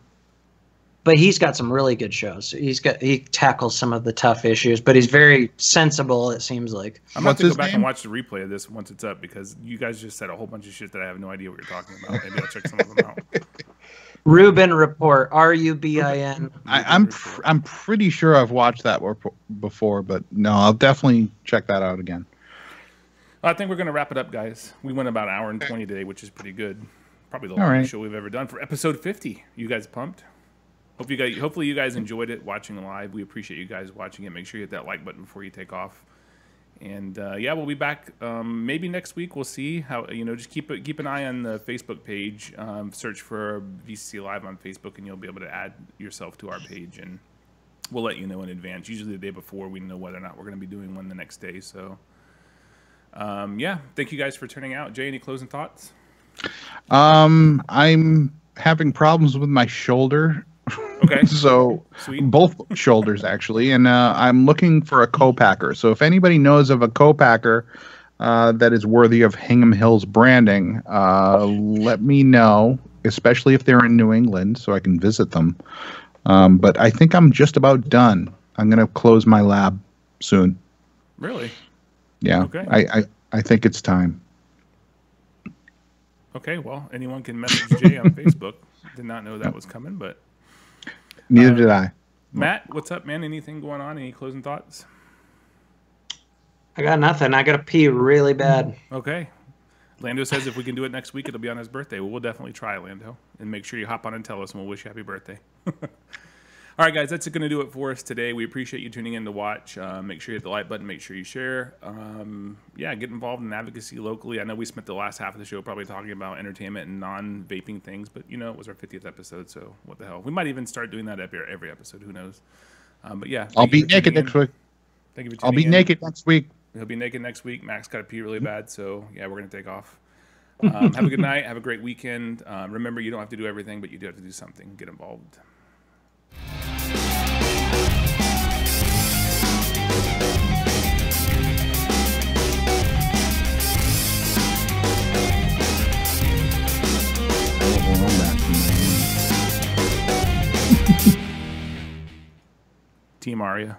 But he's got some really good shows. He tackles some of the tough issues, but he's very sensible. It seems like. I'm about to go back and watch the replay of this once it's up because you guys just said a whole bunch of shit that I have no idea what you're talking about. Maybe I'll check some of them out. Rubin Report, Rubin. I'm pretty sure I've watched that before, but no, I'll definitely check that out again. I think we're going to wrap it up, guys. We went about an hour and 20 today, which is pretty good. Probably the longest show we've ever done for episode 50. You guys pumped? Hopefully you guys enjoyed it watching live. We appreciate you guys watching it. Make sure you hit that like button before you take off. And we'll be back maybe next week. We'll see how just keep an eye on the Facebook page. Search for VCCLive on Facebook, and you'll be able to add yourself to our page. And we'll let you know in advance. Usually the day before, we know whether or not we're going to be doing one the next day. So thank you guys for turning out. Jay, any closing thoughts? I'm having problems with my shoulder. Okay. So Sweet. Both shoulders actually, and I'm looking for a co-packer. So if anybody knows of a co-packer that is worthy of Hingham Hills branding, let me know, especially if they're in New England, so I can visit them. But I think I'm just about done. I'm going to close my lab soon. Really? Yeah. Okay. I think it's time. Okay. Well, anyone can message Jay on Facebook. Did not know that was coming, but. Neither did I. Matt, what's up, man? Anything going on? Any closing thoughts? I got nothing. I got to pee really bad. Okay. Lando says if we can do it next week, it'll be on his birthday. Well, we'll definitely try, Lando. And make sure you hop on and tell us, and we'll wish you happy birthday. All right, guys, that's going to do it for us today. We appreciate you tuning in to watch. Make sure you hit the like button. Make sure you share. Get involved in advocacy locally. I know we spent the last half of the show probably talking about entertainment and non-vaping things, but, it was our 50th episode, so what the hell. We might even start doing that every episode. Who knows? I'll be naked next week. Thank you for tuning in. I'll be naked next week. He'll be naked next week. Max got to pee really bad, so, we're going to take off. Have a good night. Have a great weekend. Remember, you don't have to do everything, but you do have to do something. Get involved. Team Aria.